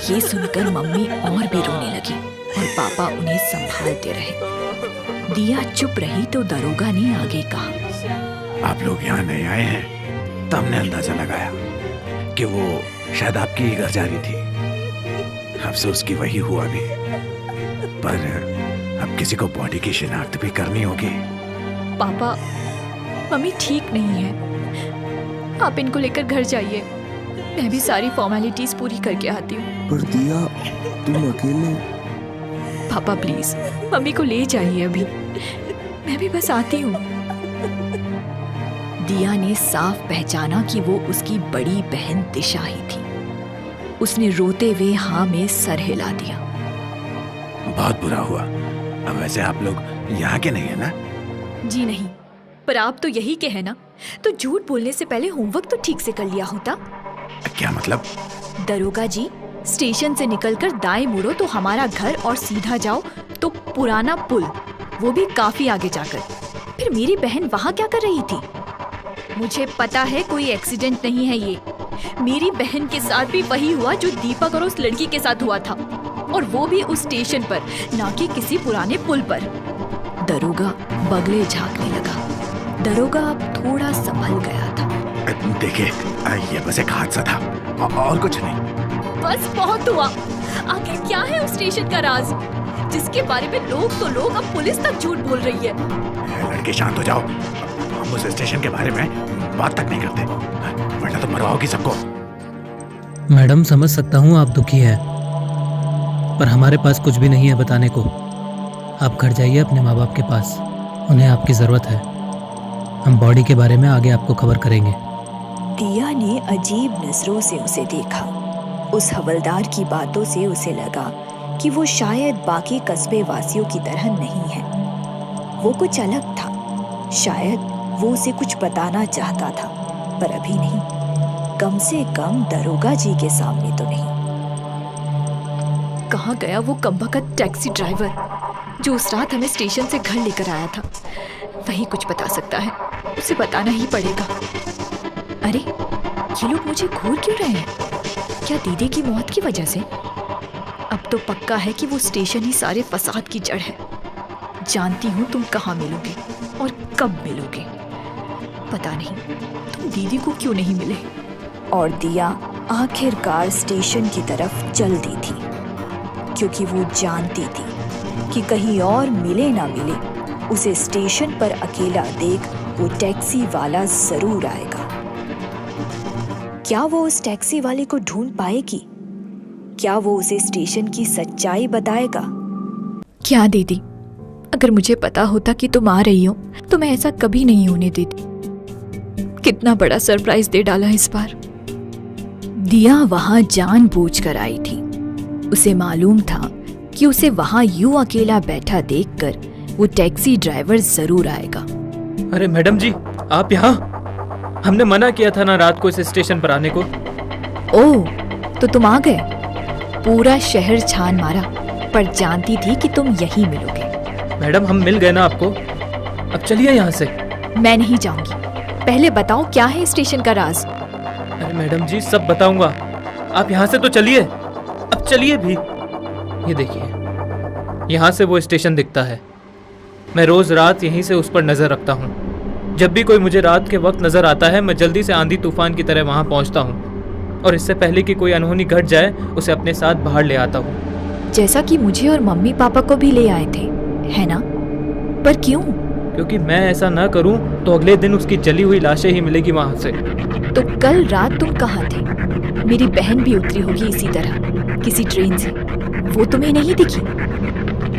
ये सुनकर मम्मी और भी रोने लगी और पापा उन्हें संभालते रहे। दिया चुप रही तो दरोगा ने आगे कहा, आप लोग यहाँ नहीं आए हैं तो हमने अंदाजा लगाया कि वो शायद आपकी ही घर जा रही थी। अफसोस की वही हुआ भी, पर अब किसी को बॉडी की शिनाख्त भी करनी होगी। पापा, मम्मी ठीक नहीं है, आप इनको लेकर घर जाइए। मैं भी सारी फॉर्मेलिटीज पूरी करके आती हूँ। पर दिया, तुम अकेले? पापा प्लीज मम्मी को ले जाइए अभी, मैं भी बस आती हूँ। दिया ने साफ पहचाना कि वो उसकी बड़ी बहन दिशा ही थी। उसने रोते हुए हाँ में सर हिला दिया। बहुत बुरा हुआ। अब वैसे आप लोग यहाँ के नहीं है ना? जी नहीं, पर आप तो यही के हैं ना, तो झूठ बोलने से पहले होमवर्क तो ठीक से कर लिया होता। क्या मतलब? दरोगा जी, स्टेशन से निकलकर दाएं मुड़ो तो हमारा घर और सीधा जाओ तो पुराना पुल, वो भी काफी आगे जाकर। फिर मेरी बहन वहाँ क्या कर रही थी? मुझे पता है कोई एक्सीडेंट नहीं है ये। मेरी बहन के साथ भी वही हुआ जो दीपक और उस लड़की के साथ हुआ था, और वो भी उस स्टेशन पर, ना कि किसी पुराने पुल पर। दरोगा बगले झांकने लगा। दरोगा अब थोड़ा संभल गया था। देखिए, ये बस एक हादसा था और कुछ नहीं। बस बहुत हुआ। आखिर क्या है उस स्टेशन का राज, जिसके बारे में लोग तो लोग, अब पुलिस तक झूठ बोल रही है। लड़के शांत हो जाओ, हम उस स्टेशन के बारे में बात तक नहीं करते, वरना तो मरवाओगी सबको। मैडम, समझ सकता हूँ आप दुखी हैं, पर हमारे पास कुछ भी नहीं है बताने को। आप घर जाइए अपने माँ बाप के पास, उन्हें आपकी ज़रूरत है। हम बॉडी के बारे में आगे आपको खबर करेंगे। दिया ने अजीब नजरों से उसे देखा। उस हवलदार की बातों से उसे लगा कि वो शायद बाकी कस्बे वासियों की तरह नहीं है। वो कुछ अलग था। शायद वो उसे कुछ बताना चाहता था, पर अभी नहीं। कम से कम दरोगा जी के सामने तो नहीं। कहाँ गया वो कमबख्त टैक्सी ड्राइवर जो उस रात हमें स्टेशन से घर लेकर आया था? वही कुछ बता सकता है, उसे बताना ही पड़ेगा। अरे ये लोग मुझे घूर क्यों रहे हैं? क्या दीदी की मौत की वजह से? अब तो पक्का है कि वो स्टेशन ही सारे फसाद की जड़ है। जानती हूँ तुम कहाँ मिलोगे और कब मिलोगे। पता नहीं तुम दीदी को क्यों नहीं मिले। और दिया आखिरकार स्टेशन की तरफ चल दी थी, क्योंकि वो जानती थी कि कहीं और मिले ना मिले, उसे स्टेशन पर अकेला देख वो टैक्सी वाला जरूर आएगा। क्या वो उस टैक्सी वाले को ढूंढ पाएगी? क्या वो उसे स्टेशन की सच्चाई बताएगा? क्या दीदी, अगर मुझे पता होता कि तुम आ रही हो तो मैं ऐसा कभी नहीं होने देती। कितना बड़ा सरप्राइज दे डाला इस बार। दिया वहां जानबूझकर आई थी। उसे मालूम था कि उसे वहां यूं अकेला बैठा देखकर वो टैक्सी ड्राइवर जरूर आएगा। अरे मैडम जी, आप यहाँ? हमने मना किया था ना रात को इस स्टेशन पर आने को। ओह, तो तुम आ गए। पूरा शहर छान मारा, पर जानती थी कि तुम यहीं मिलोगे। मैडम हम मिल गए ना आपको, अब चलिए यहाँ से। मैं नहीं जाऊंगी। पहले बताओ क्या है स्टेशन का राज? अरे मैडम जी सब बताऊंगा, आप यहाँ से तो चलिए। अब चलिए भी। ये देखिए, यहाँ से वो स्टेशन दिखता है। मैं रोज रात यहीं से उस पर नजर रखता हूँ। जब भी कोई मुझे रात के वक्त नजर आता है, मैं जल्दी से आंधी तूफान की तरह वहाँ पहुँचता हूँ और इससे पहले कि कोई अनहोनी घट जाए उसे अपने साथ बाहर ले आता हूँ। जैसा कि मुझे और मम्मी पापा को भी ले आए थे, है ना? पर क्यों? क्योंकि मैं ऐसा ना करूँ तो अगले दिन उसकी जली हुई लाशें ही मिलेगी वहाँ से। तो कल रात तुम कहाँ थे? मेरी बहन भी उतरी होगी इसी तरह किसी ट्रेन से, वो तुम्हें नहीं दिखी?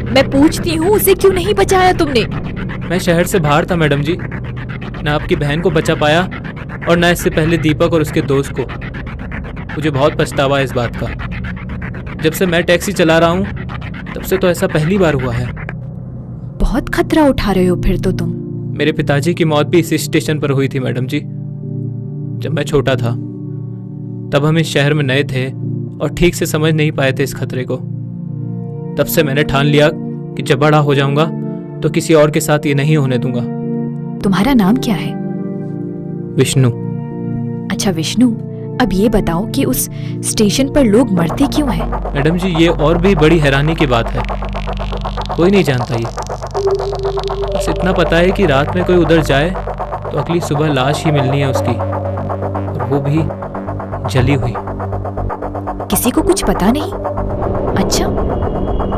मैं पूछती हूँ, उसे क्यों नहीं बचाया तुमने? मैं शहर से बाहर था मैडम जी, ना आपकी बहन को बचा पाया और ना इससे पहले दीपक और उसके दोस्त को। मुझे बहुत पछतावा है इस बात का। जब से मैं टैक्सी चला रहा हूँ तब से तो ऐसा पहली बार हुआ है। बहुत खतरा उठा रहे हो फिर तो तुम। मेरे पिताजी की मौत भी इसी स्टेशन पर हुई थी मैडम जी। जब मैं छोटा था तब हम इस शहर में नए थे और ठीक से समझ नहीं पाए थे इस खतरे को। तब से मैंने ठान लिया कि जब बड़ा हो जाऊंगा तो किसी और के साथ ये नहीं होने दूंगा। तुम्हारा नाम क्या है? विष्णु। अच्छा विष्णु, अब ये बताओ कि उस स्टेशन पर लोग मरते क्यों हैं? मैडम जी ये और भी बड़ी हैरानी की बात है, कोई नहीं जानता ये। बस इतना पता है कि रात में कोई उधर जाए तो अगली सुबह लाश ही मिलनी है उसकी, और वो भी जली हुई। किसी को कुछ पता नहीं? अच्छा,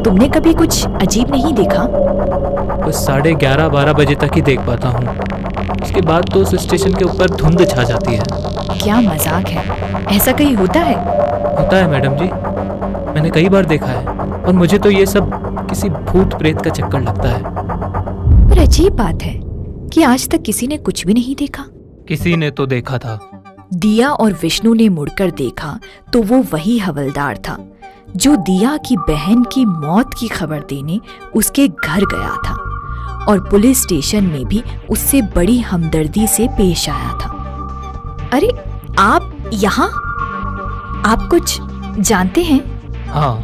तुमने कभी कुछ अजीब नहीं देखा? बस 11:30-12 बजे तक ही देख पाता हूँ। उसके बाद तो उस स्टेशन के ऊपर धुंध छा जाती है। क्या मजाक है, ऐसा कहीं होता है? होता है मैडम जी, मैंने कई बार देखा है और मुझे तो ये सब किसी भूत प्रेत का चक्कर लगता है। पर अजीब बात है कि आज तक किसी ने कुछ भी नहीं देखा। किसी ने तो देखा था। दिया और विष्णु ने मुड़कर देखा तो वो वही हवलदार था जो दिया की बहन की मौत की खबर देने उसके घर गया था और पुलिस स्टेशन में भी उससे बड़ी हमदर्दी से पेश आया था। अरे आप यहाँ? आप कुछ जानते हैं? हाँ,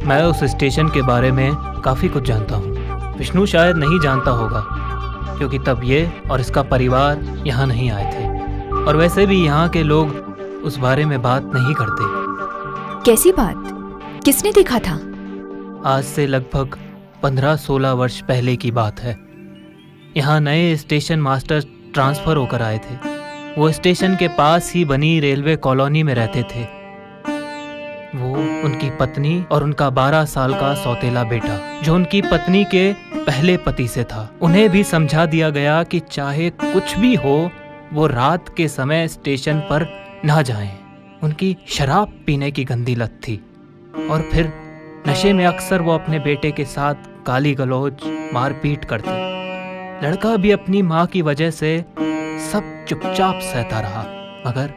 मैं उस स्टेशन के बारे में काफी कुछ जानता हूँ। विष्णु शायद नहीं जानता होगा क्योंकि तब ये और इसका परिवार यहाँ नहीं आए थे, और वैसे भी यहाँ के लोग उस बारे में बात नहीं करते। कैसी बात? किसने देखा था? आज से लगभग 15-16 वर्ष पहले की बात है। यहाँ नए स्टेशन मास्टर ट्रांसफर होकर आए थे। वो स्टेशन के पास ही बनी रेलवे कॉलोनी में रहते थे। वो, उनकी पत्नी और उनका 12 साल का सौतेला बेटा जो उनकी पत्नी के पहले पति से था। उन्हें भी समझा दिया गया कि चाहे कुछ भी हो वो रात के समय स्टेशन पर ना जाएं। उनकी शराब पीने की गंदी लत थी और फिर नशे में अक्सर वो अपने बेटे के साथ गाली गलौज मारपीट करते। लड़का भी अपनी माँ की वजह से सब चुपचाप सहता रहा मगर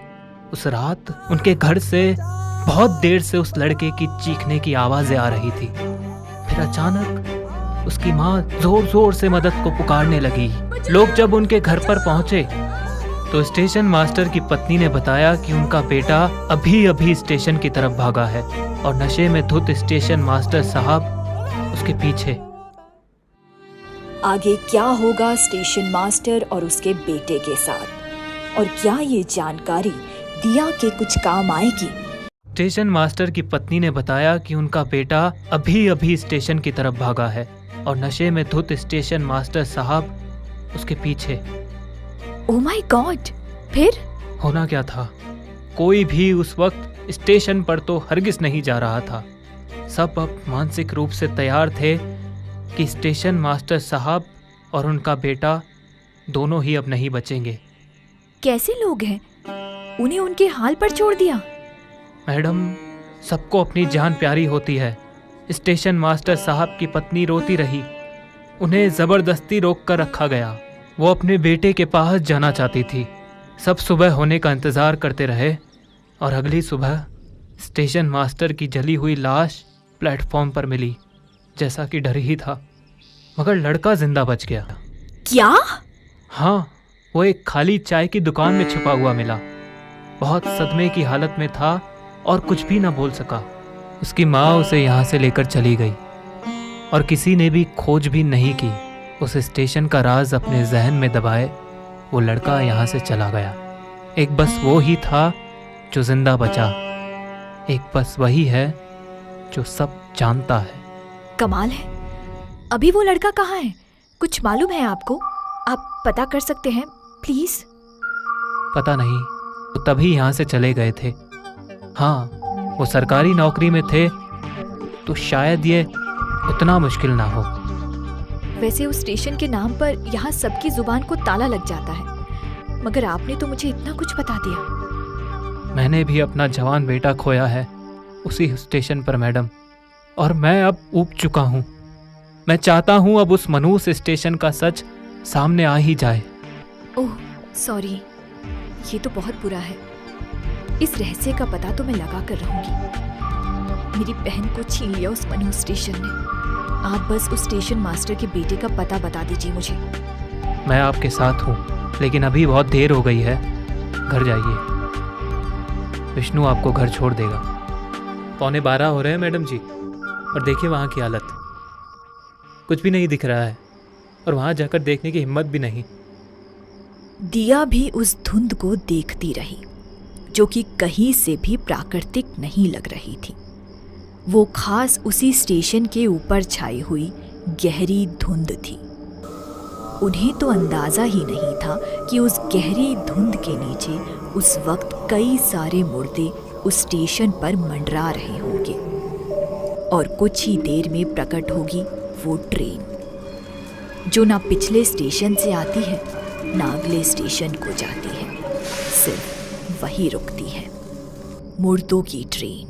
उस रात उनके घर से बहुत देर से उस लड़के की चीखने की आवाजें आ रही थी। फिर अचानक उसकी माँ जोर जोर से मदद को पुकारने लगी। लोग जब उनके घर पर पहुंचे तो स्टेशन मास्टर की पत्नी ने बताया कि उनका बेटा अभी अभी स्टेशन की तरफ भागा है और नशे में धुत स्टेशन मास्टर साहब उसके पीछे। आगे क्या होगा स्टेशन मास्टर और उसके बेटे के साथ, और क्या ये जानकारी दिया के कुछ काम आएगी? स्टेशन मास्टर की पत्नी ने बताया कि उनका बेटा अभी अभी स्टेशन की तरफ भागा है और नशे में धुत स्टेशन मास्टर साहब उसके पीछे। Oh my God! फिर? होना क्या था, कोई भी उस वक्त स्टेशन पर तो हरगिज नहीं जा रहा था। सब अब मानसिक रूप से तैयार थे कि स्टेशन मास्टर साहब और उनका बेटा दोनों ही अब नहीं बचेंगे। कैसे लोग हैं? उन्हें उनके हाल पर छोड़ दिया? मैडम, सबको अपनी जान प्यारी होती है। स्टेशन मास्टर साहब की पत्नी रोती रही। उन्हें ज़बरदस्ती रोक कर रखा गया। वो अपने बेटे के पास जाना चाहती थी। सब सुबह होने का इंतज़ार करते रहे और अगली सुबह स्टेशन मास्टर की जली हुई लाश प्लेटफॉर्म पर मिली, जैसा कि डर ही था। मगर लड़का जिंदा बच गया। क्या? हाँ, वो एक खाली चाय की दुकान में छुपा हुआ मिला। बहुत सदमे की हालत में था और कुछ भी ना बोल सका। उसकी माँ उसे यहाँ से लेकर चली गई और किसी ने भी खोज भी नहीं की। उस स्टेशन का राज अपने जहन में दबाए वो लड़का यहाँ से चला गया। एक बस वो ही था जो जिंदा बचा। एक बस वही है जो सब जानता है। कमाल है। अभी वो लड़का कहाँ है? कुछ मालूम है आपको? आप पता कर सकते हैं प्लीज? पता नहीं, वो तभी यहाँ से चले गए थे। हाँ, वो सरकारी नौकरी में थे तो शायद ये उतना मुश्किल ना हो। वैसे उस स्टेशन के नाम पर यहाँ सबकी जुबान को ताला लग जाता है, मगर आपने तो मुझे इतना कुछ बता दिया। मैंने भी अपना जवान बेटा खोया है उसी स्टेशन पर मैडम, और मैं अब ऊब चुका हूँ। मैं चाहता हूँ अब उस मनहूस स्टेशन का सच सामने आ ही जाए। ओह सॉरी, ये तो बहुत बुरा है। इस रहस्य का पता तो मैं लगा कर रहूंगी। मेरी बहन को छीन लिया उस मनहूस स्टेशन ने। आप बस उस स्टेशन मास्टर के बेटे का पता बता दीजिए मुझे। मैं आपके साथ हूँ, लेकिन अभी बहुत देर हो गई है। घर जाइए, विष्णु आपको घर छोड़ देगा। 11:15 हो रहे हैं मैडम जी, और देखिए वहाँ की हालत, कुछ भी नहीं दिख रहा है और वहाँ जाकर देखने की हिम्मत भी नहीं। दिया भी उस धुंध को देखती रही जो कि कहीं से भी प्राकृतिक नहीं लग रही थी। वो खास उसी स्टेशन के ऊपर छाई हुई गहरी धुंध थी। उन्हें तो अंदाजा ही नहीं था कि उस गहरी धुंध के नीचे उस वक्त कई सारे मुर्दे उस स्टेशन पर मंडरा रहे होंगे और कुछ ही देर में प्रकट होगी वो ट्रेन जो ना पिछले स्टेशन से आती है ना अगले स्टेशन को जाती है, सिर्फ वही रुकती है, मुर्दों की ट्रेन।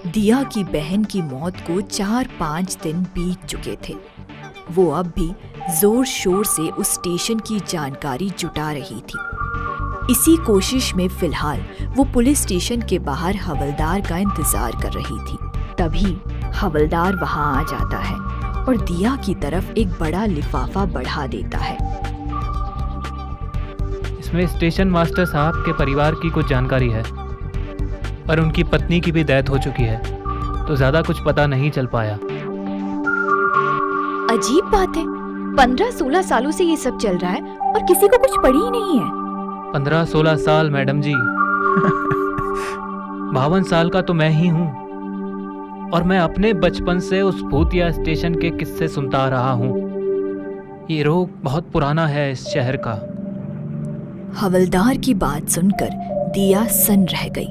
दिया की बहन की मौत को 4-5 दिन बीत चुके थे। वो अब भी जोर शोर से उस स्टेशन की जानकारी जुटा रही थी। इसी कोशिश में फिलहाल वो पुलिस स्टेशन के बाहर हवलदार का इंतजार कर रही थी। तभी हवलदार वहां आ जाता है और दिया की तरफ एक बड़ा लिफाफा बढ़ा देता है। इसमें स्टेशन मास्टर साहब के परिवार की कुछ जानकारी है, पर उनकी पत्नी की भी डेथ हो चुकी है, तो ज्यादा कुछ पता नहीं चल पाया। अजीब बात है, 15-16 सालों से ये सब चल रहा है और किसी को कुछ पड़ी ही नहीं है। 15-16 साल मैडम जी। 52 साल का तो मैं ही हूँ और मैं अपने बचपन से उस भूतिया स्टेशन के किस्से सुनता आ रहा हूँ। ये रोग बहुत पुराना है इस शहर का। हवलदार की बात सुनकर दिया सन रह गई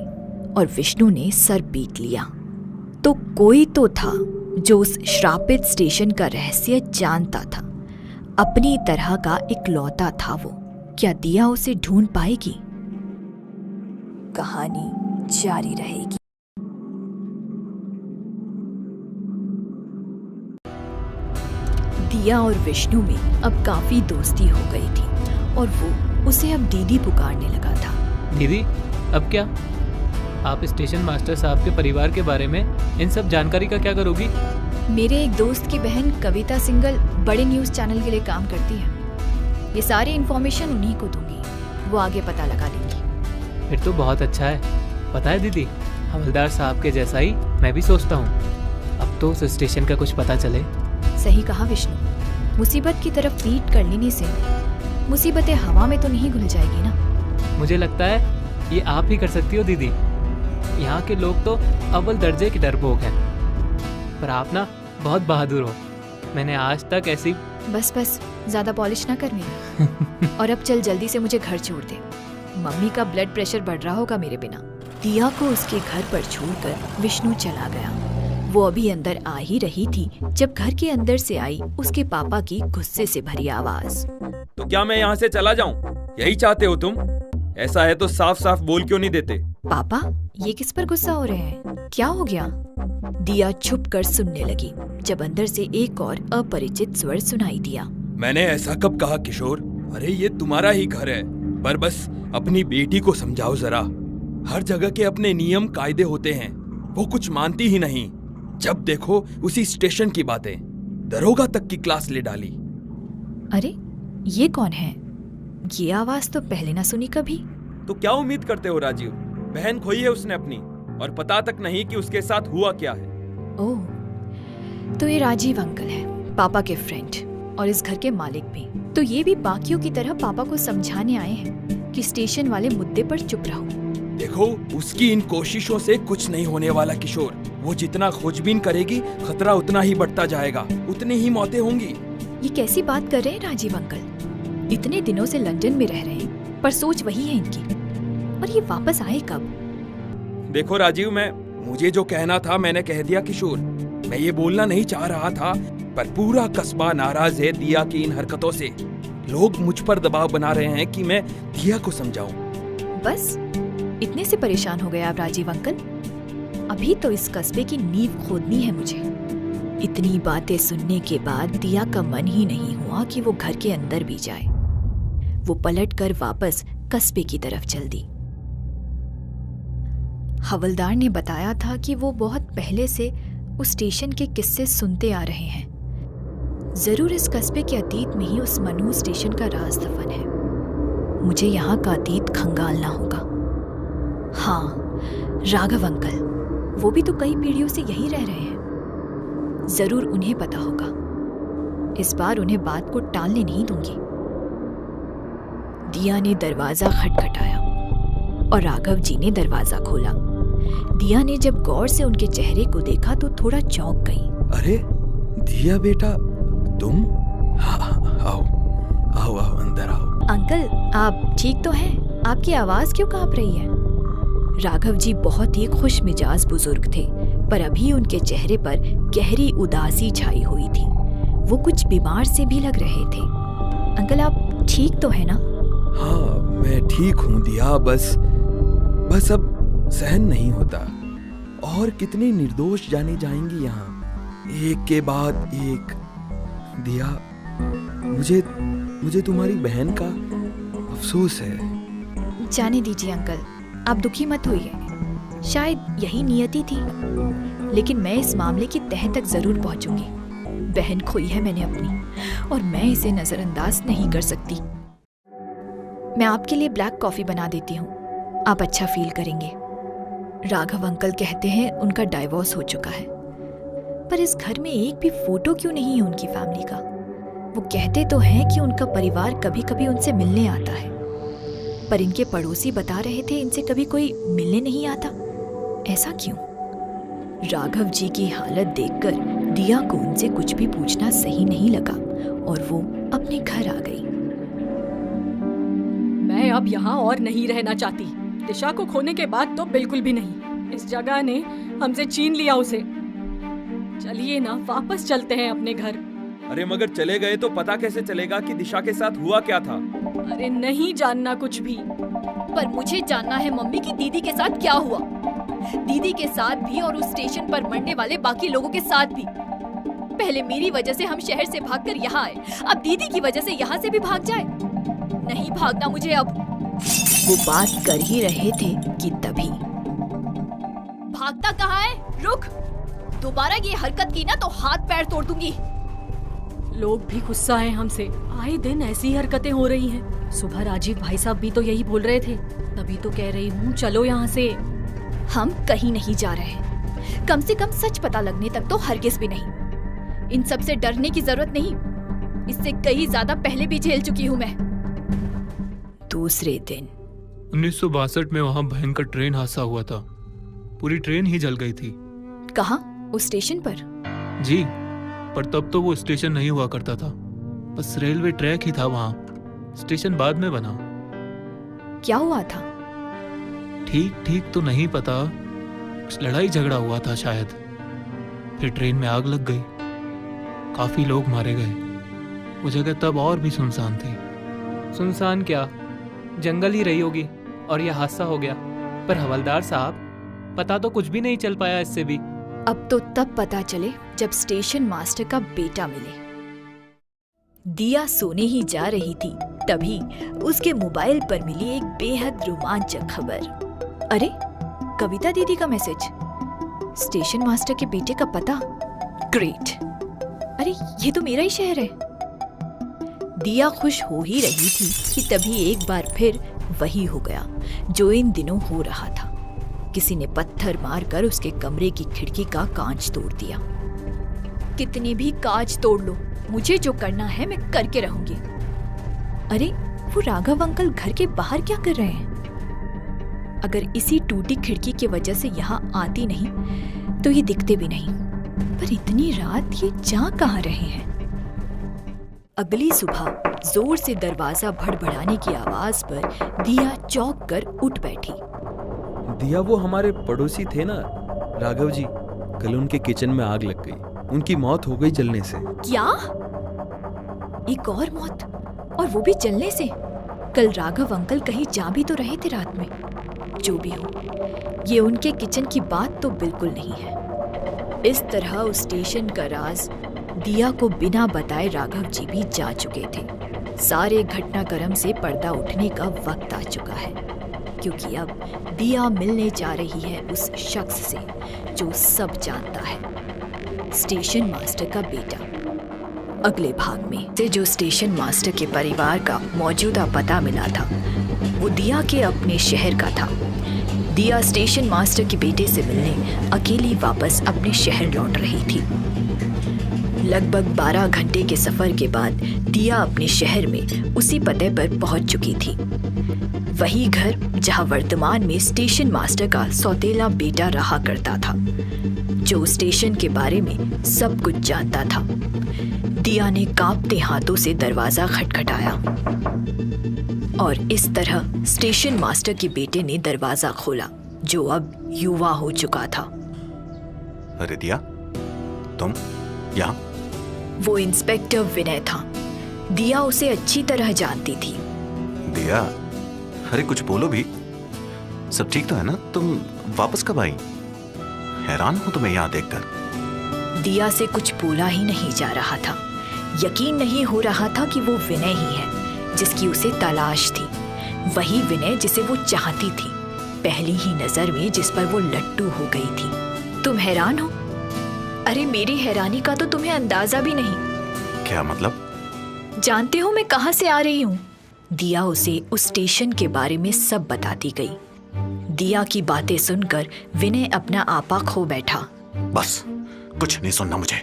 और विष्णु ने सर पीट लिया। तो कोई तो था जो उस श्रापित स्टेशन का रहस्य जानता था। अपनी तरह का इकलौता था वो। क्या दिया उसे ढूंढ पाएगी? कहानी जारी रहेगी। दिया और विष्णु में अब काफी दोस्ती हो गई थी और वो उसे अब दीदी पुकारने लगा था। दीदी, अब क्या? आप स्टेशन मास्टर साहब के परिवार के बारे में इन सब जानकारी का क्या करोगी? मेरे एक दोस्त की बहन कविता सिंगल बड़े न्यूज़ चैनल के लिए काम करती है। ये सारी इन्फॉर्मेशन उन्हीं को दूंगी, वो आगे पता लगा लेंगी। फिर तो बहुत अच्छा है। पता है दीदी, हवलदार साहब के जैसा ही मैं भी सोचता हूँ। अब तो उस स्टेशन का कुछ पता चले। सही कहा विष्णु, मुसीबत की तरफ लीड कर लेने से मुसीबतें हवा में तो नहीं घुल जाएगी ना। मुझे लगता है ये आप ही कर सकती हो दीदी। यहाँ के लोग तो अव्वल दर्जे के डरपोक हैं, पर आप ना बहुत बहादुर हो। मैंने आज तक ऐसी... बस ज्यादा पॉलिश ना कर मेरी। और अब चल जल्दी से मुझे घर छोड़ दे, मम्मी का ब्लड प्रेशर बढ़ रहा होगा मेरे बिना। दिया को उसके घर पर छोड़कर विष्णु चला गया। वो अभी अंदर आ ही रही थी जब घर के अंदर से आई उसके पापा की गुस्से से भरी आवाज। तो क्या मैं यहाँ से चला जाऊँ? यही चाहते हो तुम? ऐसा है तो साफ साफ बोल क्यों नहीं देते? पापा, ये किस पर गुस्सा हो रहे हैं? क्या हो गया? दिया छुप कर सुनने लगी जब अंदर से एक और अपरिचित स्वर सुनाई दिया। मैंने ऐसा कब कहा किशोर? अरे ये तुम्हारा ही घर है, पर बस अपनी बेटी को समझाओ जरा। हर जगह के अपने नियम कायदे होते हैं, वो कुछ मानती ही नहीं। जब देखो उसी स्टेशन की बातें, दरोगा तक की क्लास ले डाली। अरे ये कौन है? ये आवाज तो पहले ना सुनी कभी। तो क्या उम्मीद करते हो राजीव? बहन खोई है उसने अपनी, और पता तक नहीं कि उसके साथ हुआ क्या है। ओह, तो ये राजीव अंकल है, पापा के फ्रेंड और इस घर के मालिक भी। तो ये भी बाकियों की तरह पापा को समझाने आए हैं कि स्टेशन वाले मुद्दे पर चुप रहो। देखो, उसकी इन कोशिशों से कुछ नहीं होने वाला किशोर। वो जितना खोजबीन करेगी, खतरा उतना ही बढ़ता जाएगा, उतनी ही मौतें होंगी। ये कैसी बात कर रहे हैं राजीव अंकल? इतने दिनों से लंदन में रह रहे हैं, पर सोच वही है इनकी। और ये वापस आए कब? देखो राजीव, मुझे जो कहना था मैंने कह दिया किशोर। मैं ये बोलना नहीं चाह रहा था, पर पूरा कस्बा नाराज है दिया की इन हरकतों से। लोग मुझ पर दबाव बना रहे हैं कि मैं दिया को समझाऊं। बस इतने से परेशान हो गए आप राजीव अंकल? अभी तो इस कस्बे की नींव खोदनी है मुझे। इतनी बातें सुनने के बाद दिया का मन ही नहीं हुआ कि वो घर के अंदर भी जाए। वो पलटकर वापस कस्बे की तरफ चल दी। हवलदार ने बताया था कि वो बहुत पहले से उस स्टेशन के किस्से सुनते आ रहे हैं। जरूर इस कस्बे के अतीत में ही उस मनहूस स्टेशन का राज दफन है। मुझे यहाँ का अतीत खंगालना होगा। हाँ, राघव अंकल, वो भी तो कई पीढ़ियों से यहीं रह रहे हैं। जरूर उन्हें पता होगा। इस बार उन्हें बात को टालने नहीं दूंगी। दिया ने दरवाजा खटखटाया और राघव जी ने दरवाजा खोला। दिया ने जब गौर से उनके चेहरे को देखा तो थोड़ा चौंक गई। अरे दिया बेटा, तुम? आओ आओ आओ, अंदर आओ। अंकल, आप ठीक तो हैं? आपकी आवाज क्यों कांप रही है? राघव जी बहुत ही खुश मिजाज बुजुर्ग थे, पर अभी उनके चेहरे पर गहरी उदासी छाई हुई थी। वो कुछ बीमार से भी लग रहे थे। अंकल, आप ठीक तो है ना? हाँ, मैं ठीक हूँ दिया, बस अब सहन नहीं होता। और कितने निर्दोष जाने जाएंगी यहाँ, एक के बाद एक। दिया, मुझे तुम्हारी बहन का अफसोस है। जाने दीजिए अंकल, आप दुखी मत होइए। शायद यही नियति थी, लेकिन मैं इस मामले की तह तक जरूर पहुंचूंगी। बहन खोई है मैंने अपनी, और मैं इसे नजरअंदाज नहीं कर सकती। मैं आपके लिए ब्लैक कॉफी बना देती हूँ, आप अच्छा फील करेंगे। राघव अंकल कहते हैं उनका डाइवोर्स हो चुका है, पर इस घर में एक भी फोटो क्यों नहीं है उनकी फैमिली का? वो कहते तो हैं कि उनका परिवार कभी कभी उनसे मिलने आता है, पर इनके पड़ोसी बता रहे थे इनसे कभी कोई मिलने नहीं आता। ऐसा क्यों? राघव जी की हालत देखकर दिया को उनसे कुछ भी पूछना सही नहीं लगा और वो अपने घर आ गई। मैं अब यहाँ और नहीं रहना चाहती। दिशा को खोने के बाद तो बिल्कुल भी नहीं। इस जगह ने हमसे छीन लिया उसे। चलिए ना, वापस चलते हैं अपने घर। अरे मगर चले गए तो पता कैसे चलेगा कि दिशा के साथ हुआ क्या था? अरे नहीं जानना कुछ भी। पर मुझे जानना है मम्मी की दीदी के साथ क्या हुआ। दीदी के साथ भी और उस स्टेशन पर मरने वाले बाकी लोगों के साथ भी। पहले मेरी वजह से हम शहर से भागकर यहाँ आए, अब दीदी की वजह से यहाँ से भी भाग जाए। नहीं भागना मुझे अब। वो बात कर ही रहे थे कि तभी भागता कहाँ है? रुक, दोबारा ये हरकत की ना तो हाथ पैर तोड़ दूंगी। लोग भी गुस्सा हैं हमसे, आए दिन ऐसी हरकतें हो रही हैं। सुबह राजीव भाई साहब भी तो यही बोल रहे थे, तभी तो कह रही हूँ चलो यहाँ से। हम कहीं नहीं जा रहे हैं, कम से कम सच पता लगने तक तो हरगिज भी नहीं। इन सब से डरने की जरूरत नहीं, इससे कहीं ज्यादा पहले भी झेल चुकी हूँ मैं। दूसरे दिन 1962 में वहाँ भयंकर ट्रेन हादसा हुआ था। पूरी ट्रेन ही जल गई थी। कहाँ? उस स्टेशन पर? जी, पर तब तो वो स्टेशन नहीं हुआ करता था, बस रेलवे ट्रैक ही था वहाँ। स्टेशन बाद में बना। क्या हुआ था? ठीक ठीक तो नहीं पता, कुछ लड़ाई झगड़ा हुआ था शायद। फिर ट्रेन में आग लग गई, काफी लोग मारे गए। वो जगह तब और भी सुनसान थी। सुनसान क्या, जंगल ही रही होगी और यह हादसा हो गया। पर हवलदार साहब, पता तो कुछ भी नहीं चल पाया इससे भी। अब तो तब पता चले जब स्टेशन मास्टर का बेटा मिले। दिया सोने ही जा रही थी, तभी उसके मोबाइल पर मिली एक बेहद रोमांचक खबर। अरे, कविता दीदी का मैसेज। स्टेशन मास्टर के बेटे का पता। ग्रेट। अरे, ये तो मेरा ही शहर है। दिया खुश हो ही रही थी कि तभी एक बार फिर वही हो गया जो इन दिनों हो रहा था। किसी ने पत्थर मारकर उसके कमरे की खिड़की का कांच तोड़ दिया। कितने भी कांच तोड़ लो, मुझे जो करना है मैं करके रहूंगी। अरे, वो राघव अंकल घर के बाहर क्या कर रहे हैं? अगर इसी टूटी खिड़की की वजह से यहाँ आती नहीं तो ये दिखते भी नहीं, पर इतनी रात ये जा कहाँ रहे हैं? अगली सुबह जोर से दरवाजा भड़बड़ाने की आवाज पर दिया चौंक कर उठ बैठी। दिया, वो हमारे पड़ोसी थे ना, राघव जी। कल उनके किचन में आग लग गई, उनकी मौत हो गई जलने से। क्या? एक और मौत, और वो भी जलने से? कल राघव अंकल कहीं जा भी तो रहे थे रात में। जो भी हो, ये उनके किचन की बात तो बिल्कुल नहीं है। इस तरह उस स्टेशन का राज दिया को बिना बताए राघव जी भी जा चुके थे। सारे घटनाक्रम से पर्दा उठने का वक्त आ चुका है, क्योंकि अब दिया मिलने जा रही है उस शख्स से जो सब जानता है, स्टेशन मास्टर का बेटा। अगले भाग में से जो स्टेशन मास्टर के परिवार का मौजूदा पता मिला था वो दिया के अपने शहर का था। दिया स्टेशन मास्टर के बेटे से मिलने अकेली वापस अपने शहर लौट रही थी। लगभग 12 घंटे के सफर के बाद दिया अपने शहर में उसी पते पर पहुंच चुकी थी, वही घर जहां वर्तमान में स्टेशन मास्टर का सौतेला बेटा रहा करता था, जो स्टेशन के बारे में सब कुछ जानता था। दिया ने कांपते हाथों से दरवाजा खटखटाया और इस तरह स्टेशन मास्टर के बेटे ने दरवाजा खोला, जो अब युवा हो चुका था। अरे दिया, तुम यहाँ? वो इंस्पेक्टर विनय था। दिया उसे अच्छी तरह जानती थी। दिया, अरे कुछ बोलो भी। सब ठीक तो है ना? तुम वापस कब आई? हैरान हूं तुम्हें यहाँ देखकर। दिया से कुछ बोला ही नहीं जा रहा था। यकीन नहीं हो रहा था कि वो विनय ही है जिसकी उसे तलाश थी, वही विनय जिसे वो चाहती थी, पहली ही नजर में जिस पर वो लट्टू हो गई थी। तुम हैरान हो? अरे, मेरी हैरानी का तो तुम्हें अंदाजा भी नहीं। क्या मतलब? जानते हो मैं कहाँ से आ रही हूँ? दिया उसे उस स्टेशन के बारे में सब बताती गई। दिया की बातें सुनकर विनय अपना आपा खो बैठा। बस, कुछ नहीं सुनना मुझे।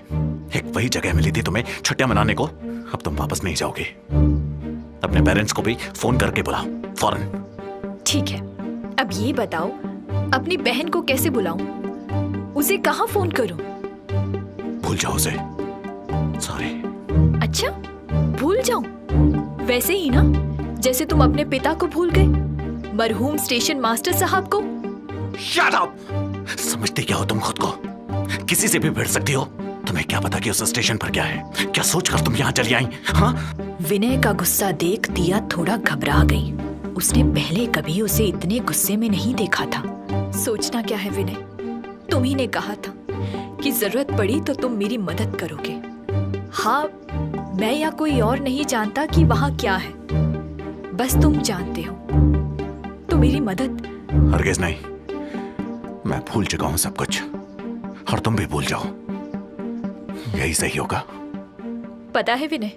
एक वही जगह मिली थी तुम्हें छुट्टियां मनाने को, अब तुम वापस नहीं जाओगे। अपने पेरेंट्स को भी फोन करके बुलाओ फौरन। ठीक है, अब ये बताओ, अपनी बहन को कैसे बुलाऊं? उसे कहाँ फोन करूं? भूल जाओ उसे। सॉरी। अच्छा, भूल जाऊं? वैसे ही ना जैसे तुम अपने पिता को भूल गए, मरहूम स्टेशन मास्टर साहब को। Shut up! समझते क्या हो तुम खुद को? किसी से भी भिड़ सकती हो। तुम्हें क्या पता कि उस स्टेशन पर क्या है? क्या सोचकर तुम यहाँ चली आई? हाँ? विनय का गुस्सा देख दिया थोड़ा घबरा गई। उसने पहले कभी उसे इतने गुस्से में नहीं देखा था। सोचना क्या है विनय, तुम ही ने कहा था कि जरूरत पड़ी तो तुम मेरी मदद करोगे। हाँ, मैं या कोई और नहीं जानता कि वहाँ क्या है। बस तुम जानते हो तो मेरी मदद। हरगिज नहीं, मैं भूल चुका हूं सब कुछ और तुम भी भूल जाओ, यही सही होगा। पता है विनय,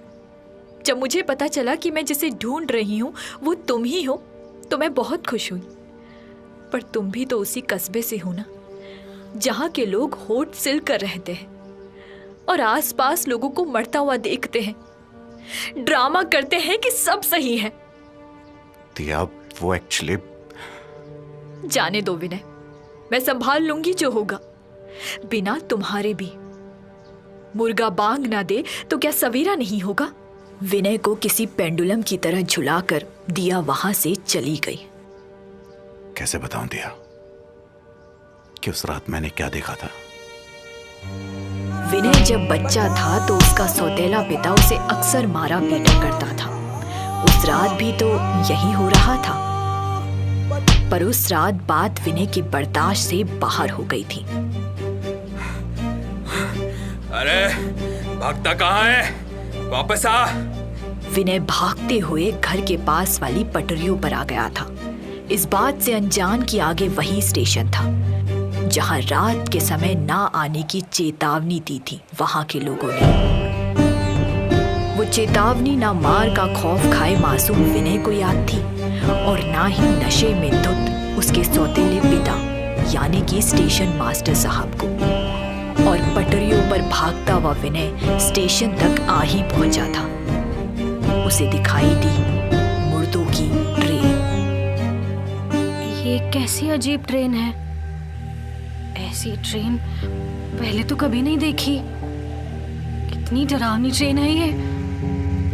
जब मुझे पता चला कि मैं जिसे ढूंढ रही हूँ वो तुम ही हो तो मैं बहुत खुश हुई। पर तुम भी तो उसी कस्बे से हो ना, जहाँ के लोग होठ सिल कर रहते हैं और आसपास लोगों को मरता हुआ देखते हैं, ड्रामा करते हैं कि सब सही है। दिया, वो एक्चुअली जाने दो विनय, मैं संभाल लूंगी जो होगा, बिना तुम्हारे भी। मुर्गा बांग ना दे तो क्या सवेरा नहीं होगा। विनय को किसी पेंडुलम की तरह झुलाकर दिया वहां से चली गई। कैसे बताऊं दिया कि उस रात मैंने क्या देखा था? विनय जब बच्चा था तो उसका सौतेला पिता उसे अक्सर मारा पीटा करता था। उस रात भी तो यही हो रहा था, पर उस रात बात विनय की बर्दाश्त से बाहर हो गई थी। अरे भागता कहाँ है? वापस आ। विनय भागते हुए घर के पास वाली पटरियों पर आ गया था, इस बात से अनजान कि आगे वही स्टेशन था जहां रात के समय ना आने की चेतावनी दी थी वहां के लोगों ने। वो चेतावनी ना मार का खौफ खाए मासूम विनय को याद थी और ना ही नशे में धुत उसके सौतेले पिता यानी कि स्टेशन मास्टर साहब को। और पटरियों पर भागता हुआ विनय स्टेशन तक आ ही पहुंचा था। उसे दिखाई दी मुर्दों की ट्रेन। ये कैसी अजीब ट्रेन है? ऐसी ट्रेन पहले तो कभी नहीं देखी। कितनी डरावनी ट्रेन है ये,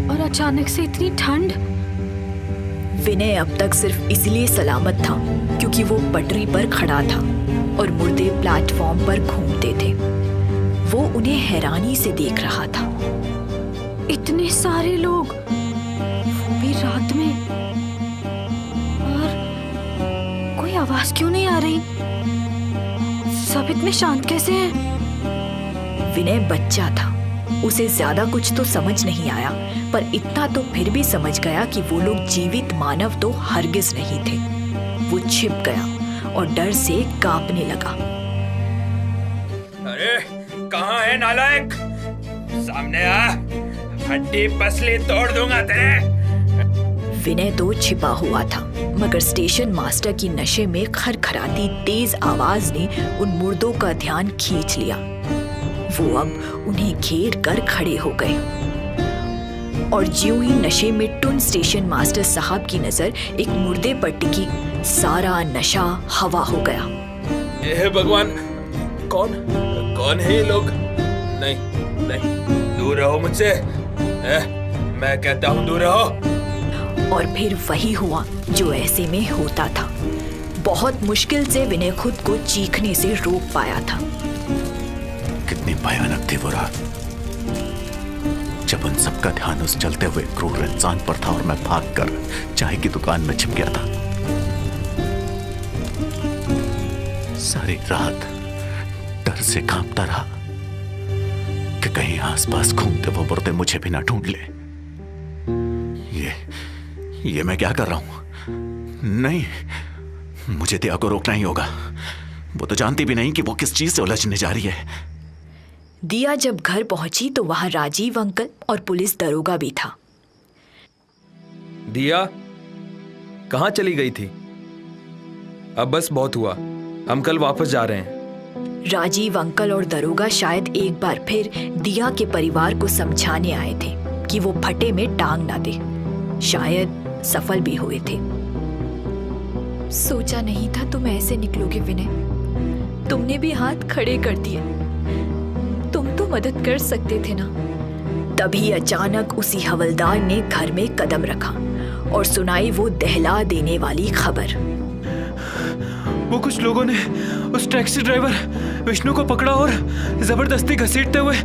और अचानक से इतनी ठंड। विनय अब तक सिर्फ इसलिए सलामत था क्योंकि वो पटरी पर खड़ा था और मुर्दे प्लेटफॉर्म पर घूमते थे। वो उन्हें हैरानी से देख रहा था। इतने सारे लोग, वो भी रात में, और कोई आवाज क्यों नहीं आ रही? सब इतने शांत कैसे हैं? विनय बच्चा था, उसे ज्यादा कुछ तो समझ नहीं आया, पर इतना तो फिर भी समझ गया कि वो लोग जीवित मानव तो हरगिज नहीं थे। वो छिप गया और डर से कांपने लगा। अरे कहाँ है नालायक? सामने आ, हड्डी पसली तोड़ दूंगा तेरे। विनय तो छिपा हुआ था, मगर स्टेशन मास्टर की नशे में खरखराती तेज आवाज ने उन मुर्दों का ध्यान खींच लिया। वो अब उन्हें घेर कर खड़े हो गए और ज्यों ही नशे में टुन स्टेशन मास्टर साहब की नजर एक मुर्दे पर टिकी, सारा नशा हवा हो गया। हे भगवान, कौन है ये लोग? नहीं नहीं, दूर रहो मुझसे। मैं कहता हूँ दूर रहो। और फिर वही हुआ जो ऐसे में होता था। बहुत मुश्किल से विनय खुद को चीखने से रोक पाया था। कितनी भयानक थी वो रात, जब उन सबका ध्यान उस चलते हुए क्रूर इंसान पर था और मैं भागकर चाय की दुकान में छिप गया था। सारी रात डर से कांपता रहा कि कहीं आसपास घूमते वो मुर्दे मुझे भी ना ढूंढ ले। ये मैं क्या कर रहा हूं? नहीं, मुझे दिया को रोकना ही होगा। वो तो जानती भी नहीं कि वो किस चीज से उलझने जा रही है। दिया जब घर पहुंची तो वहां राजीव अंकल और पुलिस दरोगा भी था। दिया कहाँ चली गई थी? अब बस बहुत हुआ, हम कल वापस जा रहे हैं। राजीव अंकल और दरोगा शायद एक बार फिर दिया के परिवार को समझाने आए थे कि वो फटे में टांग ना दे। शायद सफल भी हुए थे। सोचा नहीं था तुम ऐसे निकलोगे विनय। तुमने भी हाथ खड़े कर दिए। तुम तो मदद कर सकते थे ना। तभी अचानक उसी हवलदार ने घर में कदम रखा और सुनाई वो दहला देने वाली खबर। वो कुछ लोगों ने उस टैक्सी ड्राइवर विष्णु को पकड़ा और जबरदस्ती घसीटते हुए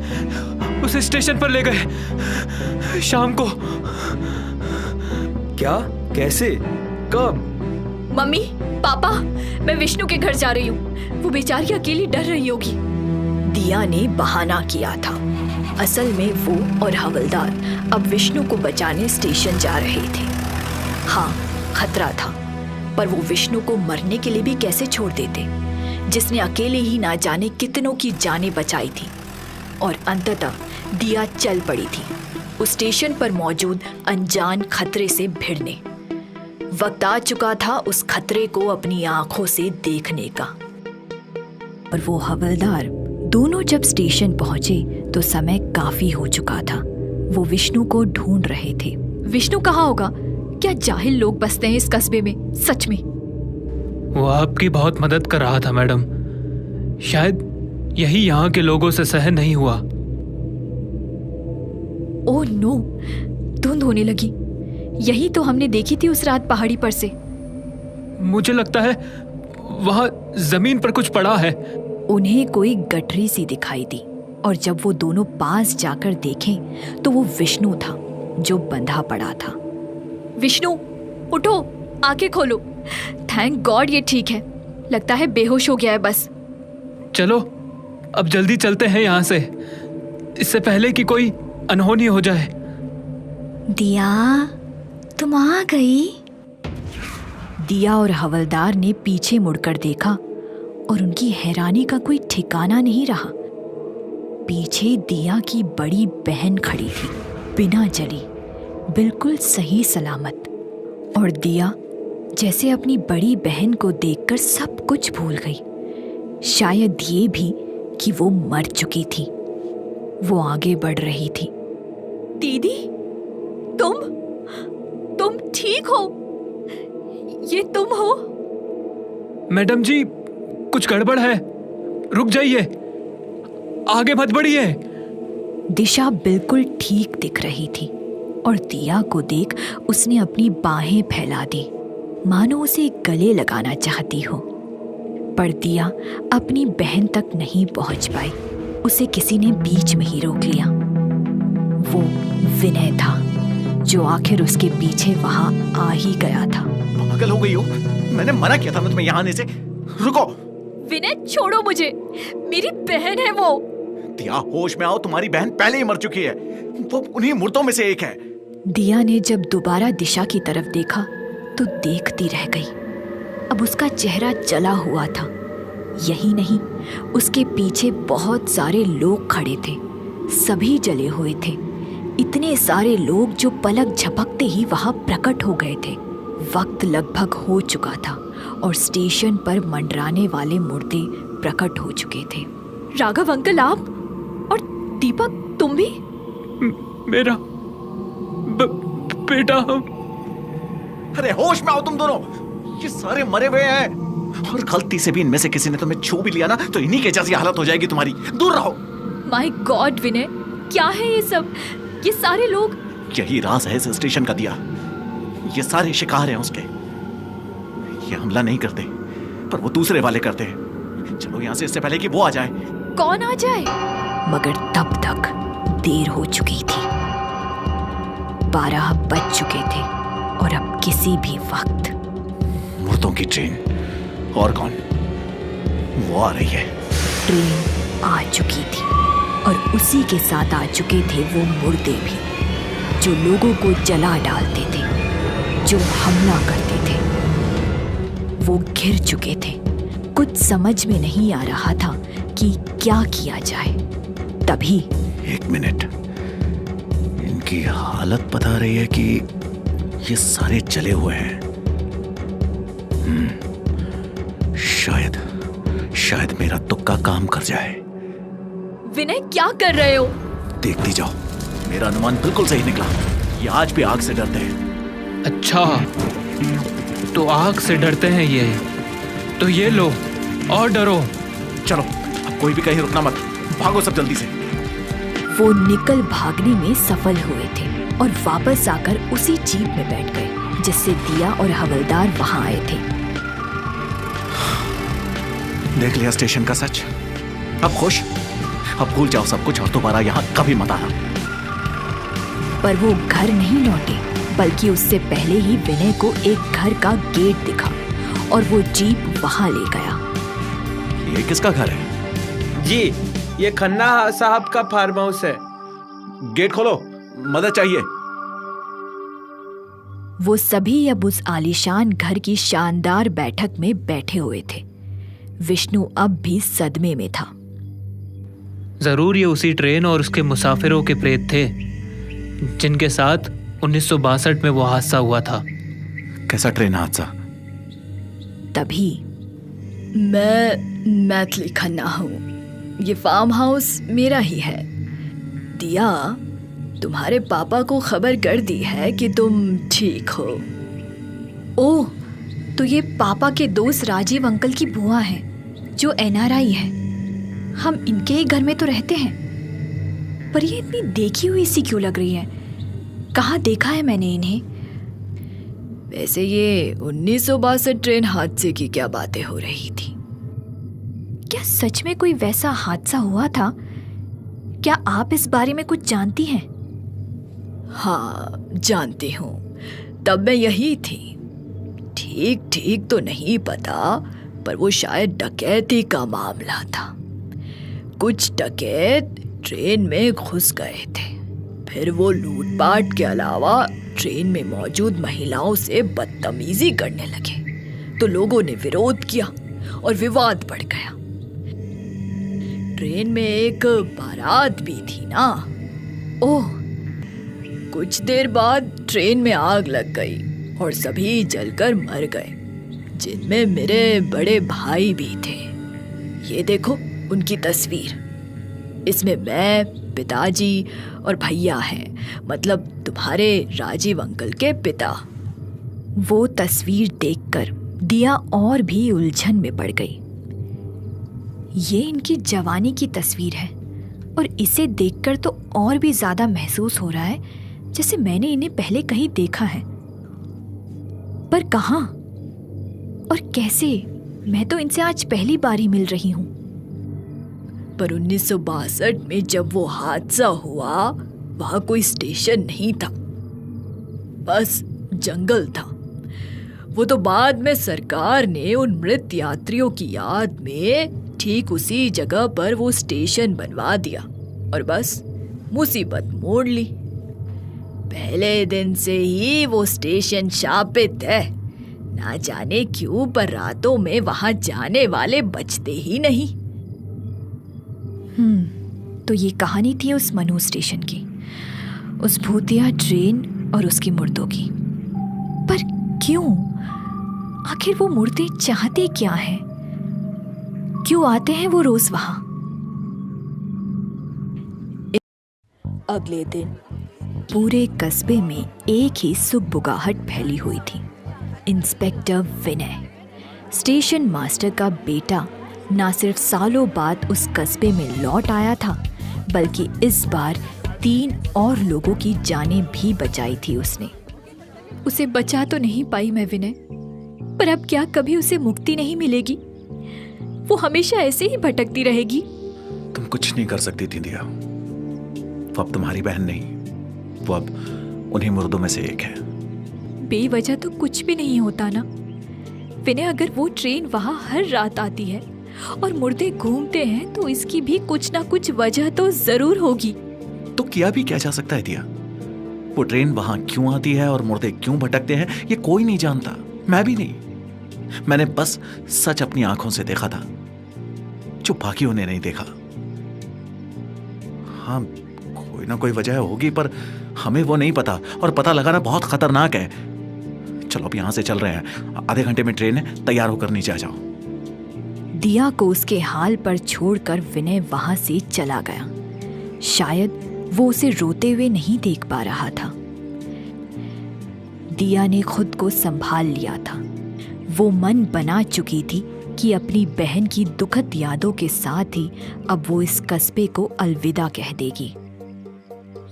उसे स्टेशन पर ले गए शाम को। क्या? कैसे? कब? मम्मी, पापा, मैं विष्णु के घर जा रही हूँ। वो बेचारी अकेली डर रही होगी। दिया ने बहाना किया था। असल में वो और हवलदार अब विष्णु को बचाने स्टेशन जा रहे थे। हाँ, खतरा था, पर वो विष्णु को मरने के लिए भी कैसे छोड़ देते, जिसने अकेले ही ना जाने कितनों की जानें बचाई थी। और अंततः दिया चल पड़ी थी उस स्टेशन पर मौजूद अनजान खतरे से भिड़ने। वक्त आ चुका था उस खतरे को अपनी आंखों से देखने का। और वो हवलदार दोनों जब स्टेशन पहुंचे तो समय काफी हो चुका था। वो विष्णु को ढूंढ रहे थे। विष्णु कहाँ होगा? क्या जाहिल लोग बसते हैं इस कस्बे में? सच में वो आपकी बहुत मदद कर रहा था मैडम। शायद यही यहाँ के लोगों से सहन नहीं हुआ। ओह नो, धुंध होने लगी। यही तो हमने देखी थी उस रात पहाड़ी पर से। मुझे लगता है वहाँ जमीन पर कुछ पड़ा है। उन्हें कोई गठरी सी दिखाई दी और जब वो दोनों पास जाकर देखें तो वो विष्णु था जो बंधा पड़ा था। विष्णु उठो, आंखें खोलो। थैंक गॉड ये ठीक है। लगता है बेहोश हो गया है बस। चलो अब जल्दी चलते हैं यहाँ से, इससे पहले कि कोई अनहोनी हो जाए। दिया, तुम आ गई? दिया और हवलदार ने पीछे मुड़कर देखा और उनकी हैरानी का कोई ठिकाना नहीं रहा। पीछे दिया की बड़ी बहन खड़ी थी, बिना जली, बिल्कुल सही सलामत। और दिया जैसे अपनी बड़ी बहन को देखकर सब कुछ भूल गई, शायद ये भी कि वो मर चुकी थी। वो आगे बढ़ रही थी। दीदी, तुम ठीक हो? ये तुम हो? मैडम जी, कुछ गड़बड़ है, रुक जाइए, आगे मत बढ़िए। दिशा बिल्कुल ठीक दिख रही थी और दिया को देख उसने अपनी बाहें फैला दी, मानो उसे गले लगाना चाहती हो। पर दिया अपनी बहन तक नहीं पहुंच पाई। उसे किसी ने बीच में ही रोक लिया। वो विनय था जो आखिर उसके पीछे वहां आ ही गया था। पागल हो गई हो? मैंने मना किया था ना तुम्हें यहाँ आने से। रुको। विनय छोड़ो मुझे, मेरी बहन है वो। दिया, होश में आओ, तुम्हारी बहन पहले ही मर चुकी है। वो उन्हीं मुर्दों में से एक है। दिया ने जब दोबारा दिशा की तरफ देखा तो देखती रह गई। अब उसका चेहरा जला हुआ था। यही नहीं, उसके पीछे बहुत सारे लोग खड़े थे, सभी जले हुए थे। इतने सारे लोग जो पलक झपकते ही वहां प्रकट हो गए थे। वक्त लगभग हो चुका था और स्टेशन पर मंडराने वाले मुर्दे प्रकट हो चुके थे। राघव अंकल, आप और दीपक, तुम भी? मेरा बेटा। अरे होश में आओ तुम दोनों, ये सारे मरे हुए हैं। और गलती से भी इनमें से किसी ने तुम्हें छू भी लिया ना तो इन्हीं के जैसी हालत हो जाएगी तुम्हारी। दूर रहो। माय गॉड विनय, क्या है ये सब? ये सारे लोग? यही राज है इस स्टेशन का दिया। ये सारे शिकार हैं उसके। ये हमला नहीं करते, पर वो दूसरे वाले करते हैं। चलो यहाँ से, इससे पहले कि वो आ जाए। कौन आ जाए? मगर तब तक देर हो चुकी थी। 12 बज चुके थे और अब किसी भी वक्त मुर्दों की ट्रेन। और कौन? वो आ रही है। ट्रेन आ चुकी थी और उसी के साथ आ चुके थे वो मुर्दे भी, जो लोगों को जला डालते थे, जो हमला करते थे। वो घिर चुके थे। कुछ समझ में नहीं आ रहा था कि क्या किया जाए। तभी 1 मिनट, इनकी हालत बता रही है कि ये सारे जले हुए हैं। शायद मेरा तुक्का काम कर जाए। विनय, क्या कर रहे हो? देखती जाओ, मेरा अनुमान बिल्कुल सही निकला। ये आज भी आग से डरते हैं। अच्छा, तो आग से डरते हैं ये, तो ये लो और डरो। चलो, अब कोई भी कहीं रुकना मत, भागो सब जल्दी से। वो निकल भागने में सफल हुए थे और वापस आकर उसी जीप में बैठ गए जिससे दिया और हवलदार वहां आए थे। देख लिया स्टेशन का सच। अब खुश? अब भूल जाओ सब कुछ और दोबारा यहाँ कभी मत आना। पर वो घर नहीं लौटे, बल्कि उससे पहले ही विनय को एक घर का गेट दिखा और वो जीप वहां ले गया। ये किसका घर है? जी, ये खन्ना साहब का फार्म हाउस है। गेट खोलो, मदद चाहिए। वो सभी अब उस आलीशान घर की शानदार बैठक में बैठे हुए थे। विष्णु अब भी सदमे में था। जरूर ये उसी ट्रेन और उसके मुसाफिरों के प्रेत थे जिनके साथ 1962 में वो हादसा हुआ था। कैसा ट्रेन हादसा? तभी मैं मैथिली खन्ना हूँ, ये फार्म हाउस मेरा ही है। दिया, तुम्हारे पापा को खबर कर दी है कि तुम ठीक हो। ओह, तो ये पापा के दोस्त राजीव अंकल की बुआ है जो NRI है। हम इनके ही घर में तो रहते हैं, पर ये इतनी देखी हुई सी क्यों लग रही है? कहाँ देखा है मैंने इन्हें? वैसे ये 1962 ट्रेन हादसे की क्या बातें हो रही थी? क्या सच में कोई वैसा हादसा हुआ था? क्या आप इस बारे में कुछ जानती हैं? हाँ, जानती हूँ। तब मैं यही थी। ठीक ठीक तो नहीं पता, पर वो शायद डकैती का मामला था। कुछ डकैत ट्रेन में घुस गए थे। फिर वो लूटपाट के अलावा ट्रेन में मौजूद महिलाओं से बदतमीजी करने लगे, तो लोगों ने विरोध किया और विवाद बढ़ गया। ट्रेन में एक बारात भी थी ना। ओह, कुछ देर बाद ट्रेन में आग लग गई और सभी जलकर मर गए, जिनमें मेरे बड़े भाई भी थे। ये देखो उनकी तस्वीर। इसमें मैं, पिताजी और भैया हैं, मतलब तुम्हारे राजीव अंकल के पिता। वो तस्वीर देखकर दिया और भी उलझन में पड़ गई। ये इनकी जवानी की तस्वीर है और इसे देखकर तो और भी ज्यादा महसूस हो रहा है जैसे मैंने इन्हें पहले कहीं देखा है। पर कहाँ और कैसे? मैं तो इनसे आज पहली बार ही मिल रही हूँ। पर 1962 में जब वो हादसा हुआ, वहाँ कोई स्टेशन नहीं था, बस जंगल था। वो तो बाद में सरकार ने उन मृत यात्रियों की याद में ठीक उसी जगह पर वो स्टेशन बनवा दिया और बस मुसीबत मोड़ ली। पहले दिन से ही वो स्टेशन शापित है। ना जाने क्यों, पर रातों में वहां जाने वाले बचते ही नहीं। तो ये कहानी थी उस मनु स्टेशन की, उस भूतिया ट्रेन और उसकी मुर्दों की। पर क्यों? आखिर वो मुर्दे चाहते क्या हैं? क्यों आते हैं वो रोज वहां? अगले दिन पूरे कस्बे में एक ही सुगबुगाहट फैली हुई थी। इंस्पेक्टर विनय, स्टेशन मास्टर का बेटा, ना सिर्फ सालों बाद उस कस्बे में लौट आया था, बल्कि इस बार 3 और लोगों की जानें भी बचाई थी उसने। उसे बचा तो नहीं पाई मैं विनय, पर अब क्या कभी उसे मुक्ति नहीं मिलेगी? वो हमेशा ऐसे ही भटकती रहेगी। तुम कुछ नहीं कर सकती थी दिया। वो अब तुम्हारी बहन नहीं, वो अब उन्हीं मुर्दों में से एक है। बेवजह तो कुछ भी नहीं होता ना विनय। अगर वो ट्रेन वहां हर रात आती है और मुर्दे घूमते हैं तो इसकी भी कुछ ना कुछ वजह तो जरूर होगी। तो किया भी क्या जा सकता है दिया? वो ट्रेन वहां क्यों आती है और मुर्दे क्यों भटकते हैं, ये कोई नहीं जानता, मैं भी नहीं। मैंने बस सच अपनी आंखों से देखा था, जो बाकियों ने नहीं देखा। हाँ, कोई ना कोई वजह होगी, पर हमें वो नहीं पता, और पता लगाना बहुत खतरनाक है। चलो अब यहां से चल रहे हैं, आधे घंटे में ट्रेन है, तैयार होकर नीचे आ जाओ। दिया को उसके हाल पर छोड़कर विनय वहां से चला गया। शायद वो उसे रोते हुए नहीं देख पा रहा था। दिया ने खुद को संभाल लिया था। वो मन बना चुकी थी कि अपनी बहन की दुखद यादों के साथ ही अब वो इस कस्बे को अलविदा कह देगी।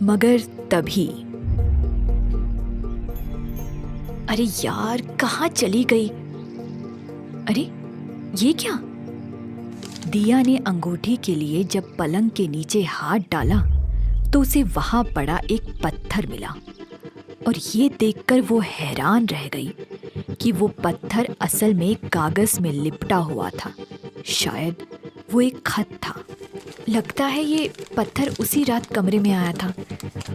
मगर तभी, अरे यार, कहाँ चली गई? अरे ये क्या? दिया ने अंगूठी के लिए जब पलंग के नीचे हाथ डाला तो उसे वहां पड़ा एक पत्थर मिला, और ये देखकर वो हैरान रह गई कि वो पत्थर असल में कागज में लिपटा हुआ था। शायद वो एक खत था। लगता है ये पत्थर उसी रात कमरे में आया था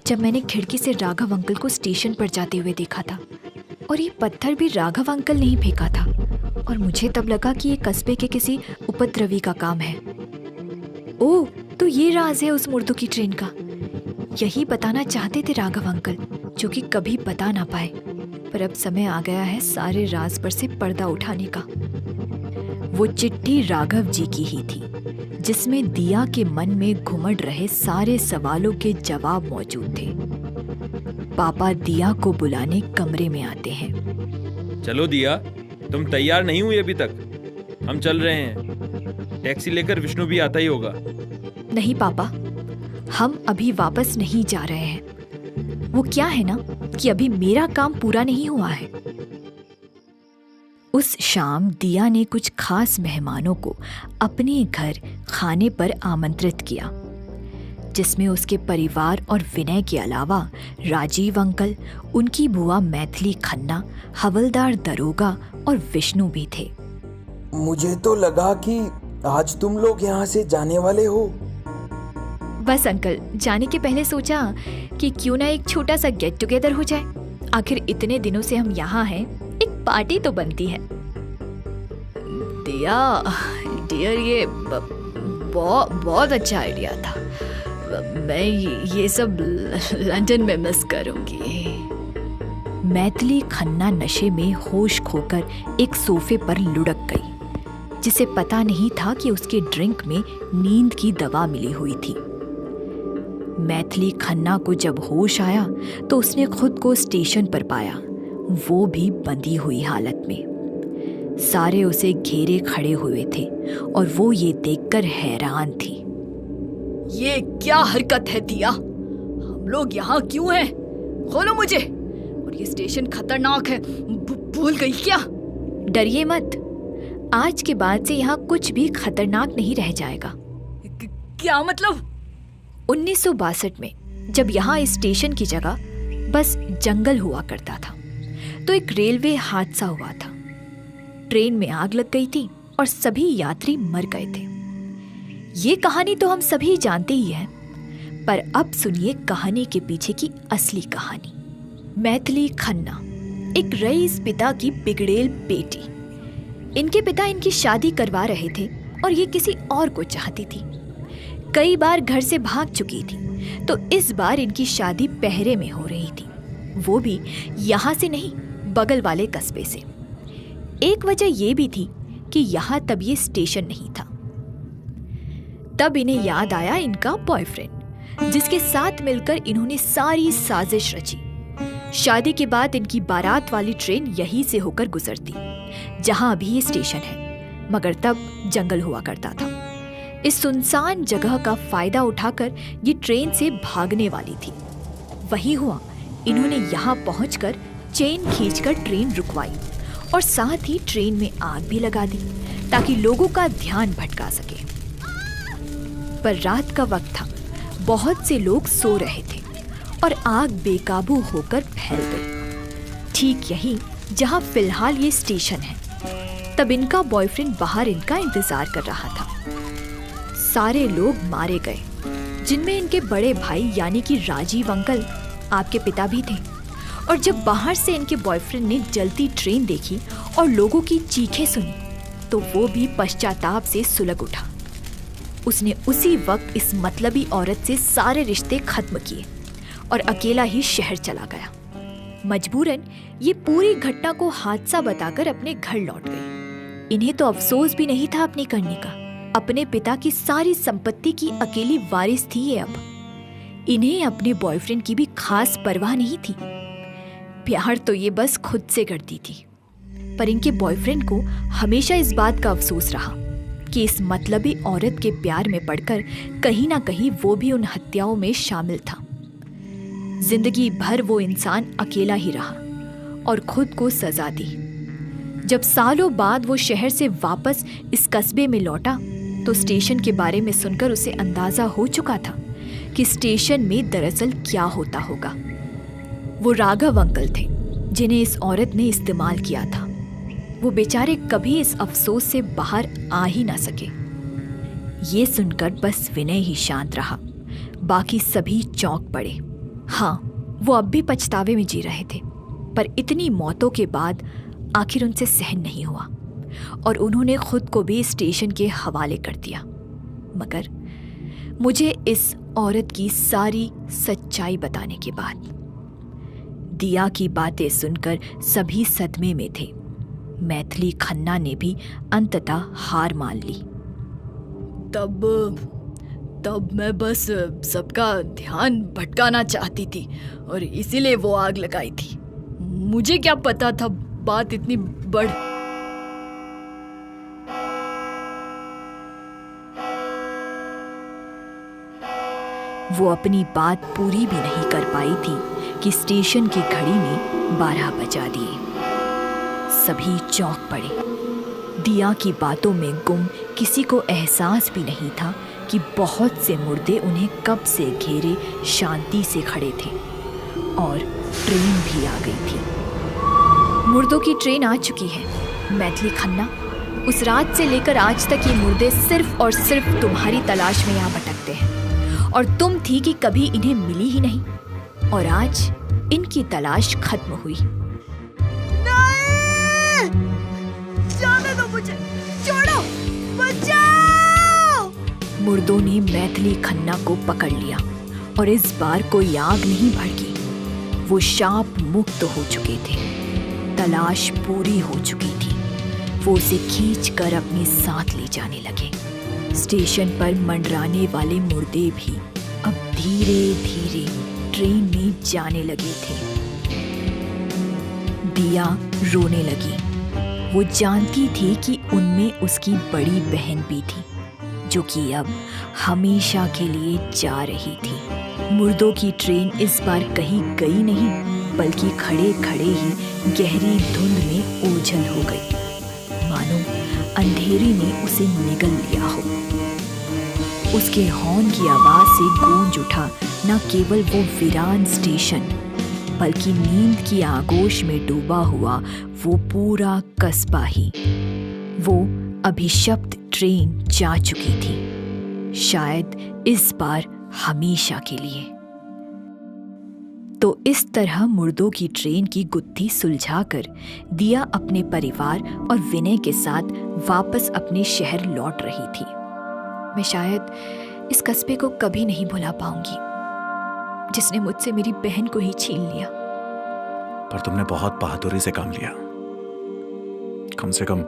जब मैंने खिड़की से राघव अंकल को स्टेशन पर जाते हुए देखा था। और ये पत्थर भी राघव अंकल ने ही फेंका था। और मुझे तब लगा कि ये कस्बे के किसी उपद्रवी का काम है। ओह, तो ये राज है उस मुर्दों की ट्रेन का। यही बताना चाहते थे राघव अंकल, जो कि कभी बता ना पाए। पर अब समय आ गया है सारे राज पर से पर्दा उठाने का। वो चिट्ठी राघव जी की ही थी, जिसमें दिया के मन में घुमड़ रहे सारे सवालों के जवाब मौजूद थे। पापा दिया को बुलाने कमरे में आते हैं। चलो दिया, तुम तैयार नहीं हुई अभी तक? हम चल रहे हैं। टैक्सी लेकर विष्णु भी आता ही होगा। नहीं पापा, हम अभी वापस नहीं जा रहे हैं। वो क्या है ना कि अभी मेरा काम पूरा नहीं हुआ है। उस शाम दिया ने कुछ खास मेहमानों को अपने घर खाने पर आमंत्रित किया, जिसमें उसके परिवार और विनय के अलावा राजीव अंकल, उनकी बुआ मैथिली खन्ना, हवलदार दरोगा और विष्णु भी थे। मुझे तो लगा कि आज तुम लोग यहाँ से जाने वाले हो। बस अंकल, जाने के पहले सोचा कि क्यों ना एक छोटा सा गेट टुगेदर हो जाए। आखिर इतने दिनों से हम यहाँ हैं, एक पार्टी तो बनती है। दिया डियर, ये बहुत अच्छा आइडिया था। मैं ये सब लंदन में मिस करूंगी। मैथिली खन्ना नशे में होश खोकर एक सोफे पर लुढ़क गई, जिसे पता नहीं था कि उसके ड्रिंक में नींद की दवा मिली हुई थी। मैथिली खन्ना को जब होश आया तो उसने खुद को स्टेशन पर पाया, वो भी बंधी हुई हालत में। सारे उसे घेरे खड़े हुए थे और वो ये देखकर हैरान थी। ये क्या हरकत है दिया? हम लोग यहाँ क्यों हैं? खोलो मुझे। और ये स्टेशन खतरनाक है, भूल गई क्या? डरिए मत, आज के बाद से यहाँ कुछ भी खतरनाक नहीं रह जाएगा। क्या मतलब? 1962 में जब यहाँ इस स्टेशन की जगह बस जंगल हुआ करता था, तो एक रेलवे हादसा हुआ था। ट्रेन में आग लग गई थी और सभी यात्री मर गए थे। ये कहानी तो हम सभी जानते ही हैं, पर अब सुनिए कहानी के पीछे की असली कहानी। मैथिली खन्ना एक रईस पिता की बिगड़ेल बेटी। इनके पिता इनकी शादी करवा रहे थे और ये किसी और को चाहती थी। कई बार घर से भाग चुकी थी, तो इस बार इनकी शादी पहरे में हो रही थी, वो भी यहाँ से नहीं, बगल वाले कस्बे से। एक वजह यह भी थी कि यहाँ तब ये स्टेशन नहीं था। तब इन्हें याद आया इनका बॉयफ्रेंड, जिसके साथ मिलकर इन्होंने सारी साजिश रची। शादी के बाद इनकी बारात वाली ट्रेन यहीं से होकर गुजरती, जहां अभी ये स्टेशन है, मगर तब जंगल हुआ करता था। इस सुनसान जगह का फायदा उठाकर ये ट्रेन से भागने वाली थी। वही हुआ, इन्होंने यहाँ पहुंचकर चेन खींचकर ट्रेन रुकवाई और साथ ही ट्रेन में आग भी लगा दी, ताकि लोगों का ध्यान भटका सके। पर रात का वक्त था, बहुत से लोग सो रहे थे और आग बेकाबू होकर फैल गई, ठीक यही जहां फिलहाल ये स्टेशन है। तब इनका बॉयफ्रेंड बाहर इनका इंतजार कर रहा था। सारे लोग मारे गए, जिनमें इनके बड़े भाई यानी कि राजीव अंकल, आपके पिता भी थे। और जब बाहर से इनके बॉयफ्रेंड ने जलती ट्रेन देखी और लोगों की चीखें सुनी, तो वो भी पश्चाताप से सुलग उठा। उसने उसी वक्त इस मतलबी औरत से सारे रिश्ते खत्म किए और अकेला ही शहर चला गया। मजबूरन ये पूरी घटना को हादसा बताकर अपने घर लौट गई। इन्हें तो अफसोस भी नहीं था अपने करने का। अपने पिता की सारी संपत्ति की अकेली वारिस थी ये। अब इन्हें अपने बॉयफ्रेंड की भी खास परवाह नहीं थी। प्यार तो ये बस खुद से करती थी, पर इनके बॉयफ्रेंड को हमेशा इस बात का अफसोस रहा कि इस मतलबी औरत के प्यार में पड़कर कहीं ना कहीं वो भी उन हत्याओं में शामिल था। जिंदगी भर वो इंसान अकेला ही रहा और खुद को सजा दी। जब सालों बाद वो शहर से वापस इस कस्बे में लौटा, तो स्टेशन के बारे में सुनकर उसे अंदाजा हो चुका था कि स्टेशन में दरअसल क्या होता होगा। वो राघव अंकल थे, जिन्हें इस औरत ने इस्तेमाल किया था। वो बेचारे कभी इस अफसोस से बाहर आ ही ना सके। ये सुनकर बस विनय ही शांत रहा, बाकी सभी चौंक पड़े। हाँ, वो अब भी पछतावे में जी रहे थे। पर इतनी मौतों के बाद आखिर उनसे सहन नहीं हुआ और उन्होंने खुद को भी स्टेशन के हवाले कर दिया। मगर मुझे इस औरत की सारी सच्चाई बताने के बाद दिया की बातें सुनकर सभी सदमे में थे। मैथिली खन्ना ने भी अंततः हार मान ली। तब मैं बस सबका ध्यान भटकाना चाहती थी और इसीलिए वो आग लगाई थी। मुझे क्या पता था बात इतनी बढ़। वो अपनी बात पूरी भी नहीं कर पाई थी कि स्टेशन की घड़ी ने 12 बजा दिए। सभी चौंक पड़े। दिया की बातों में गुम किसी को एहसास भी नहीं था कि बहुत से मुर्दे उन्हें कब से घेरे शांति से खड़े थे और ट्रेन भी आ गई थी। मुर्दों की ट्रेन आ चुकी है मैथिली खन्ना। उस रात से लेकर आज तक ये मुर्दे सिर्फ और सिर्फ तुम्हारी तलाश में यहाँ भटकते हैं और तुम थी कि कभी इन्हें मिली ही नहीं और आज इनकी तलाश खत्म हुई। जाने दो मुझे, छोड़ो, बचाओ! मुर्दों ने मैथिली खन्ना को पकड़ लिया और इस बार कोई आग नहीं भड़की। वो शाप मुक्त हो चुके थे। तलाश पूरी हो चुकी थी। वो उसे खींच कर अपने साथ ले जाने लगे। स्टेशन पर मंडराने वाले मुर्दे भी अब धीरे धीरे ट्रेन में जाने लगे थे। दिया रोने लगी। वो जानती थी कि उनमें उसकी बड़ी बहन भी थी जो कि अब हमेशा के लिए जा रही थी। मुर्दों की ट्रेन इस बार कहीं गई नहीं बल्कि खड़े खड़े ही गहरी धुंध में ओझल हो गई, मानो अंधेरे ने उसे निगल लिया हो। उसके हॉर्न की आवाज से गूंज उठा न केवल वो वीरान स्टेशन बल्कि नींद की आगोश में डूबा हुआ वो पूरा कस्बा ही। वो अभिशप्त ट्रेन जा चुकी थी, शायद इस बार हमेशा के लिए। तो इस तरह मुर्दों की ट्रेन की गुत्थी सुलझाकर दिया अपने परिवार और विनय के साथ वापस अपने शहर लौट रही थी। मैं शायद इस कस्बे को कभी नहीं भुला पाऊंगी जिसने मुझसे मेरी बहन को ही छीन लिया। पर तुमने बहुत बहादुरी से काम लिया। कम से कम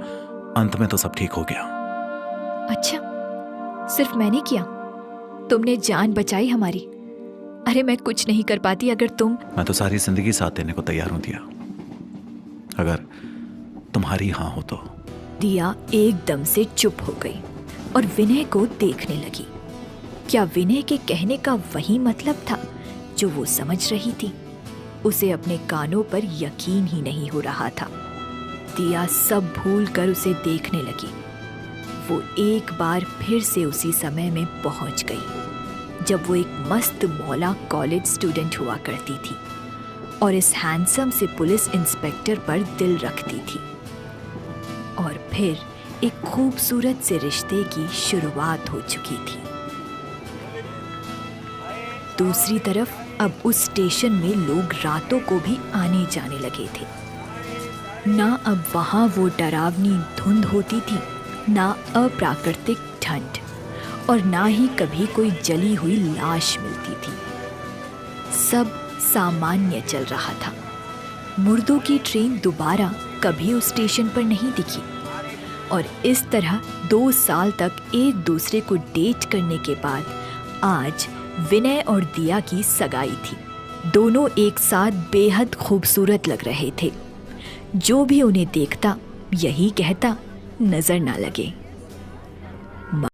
अंत में तो सब ठीक हो गया। अच्छा, सिर्फ मैंने किया? तुमने जान बचाई हमारी। अरे मैं कुछ नहीं कर पाती अगर तुम। मैं तो सारी जिंदगी साथ देने को तैयार हूं दिया, अगर तुम्हारी हाँ हो तो। दिया एकदम से चुप हो गई और विनय को देखने लगी। क्या विनय के कहने का वही मतलब था जो वो समझ रही थी? उसे अपने कानों पर यकीन ही नहीं हो रहा था। दिया सब भूल कर उसे देखने लगी। वो एक बार फिर से उसी समय में पहुंच गई जब वो एक मस्त मौला कॉलेज स्टूडेंट हुआ करती थी और इस हैंडसम से पुलिस इंस्पेक्टर पर दिल रखती थी। और फिर एक खूबसूरत से रिश्ते की शुरुआत हो चुकी थी। दूसरी तरफ अब उस स्टेशन में लोग रातों को भी आने जाने लगे थे। ना अब वहां वो डरावनी धुंध होती थी, ना अप्राकृतिक ठंड और ना ही कभी कोई जली हुई लाश मिलती थी। सब सामान्य चल रहा था। मुर्दों की ट्रेन दोबारा कभी उस स्टेशन पर नहीं दिखी और इस तरह 2 साल तक एक दूसरे को डेट करने के बाद आज विनय और दिया की सगाई थी। दोनों एक साथ बेहद खूबसूरत लग रहे थे। जो भी उन्हें देखता यही कहता, नजर ना लगे।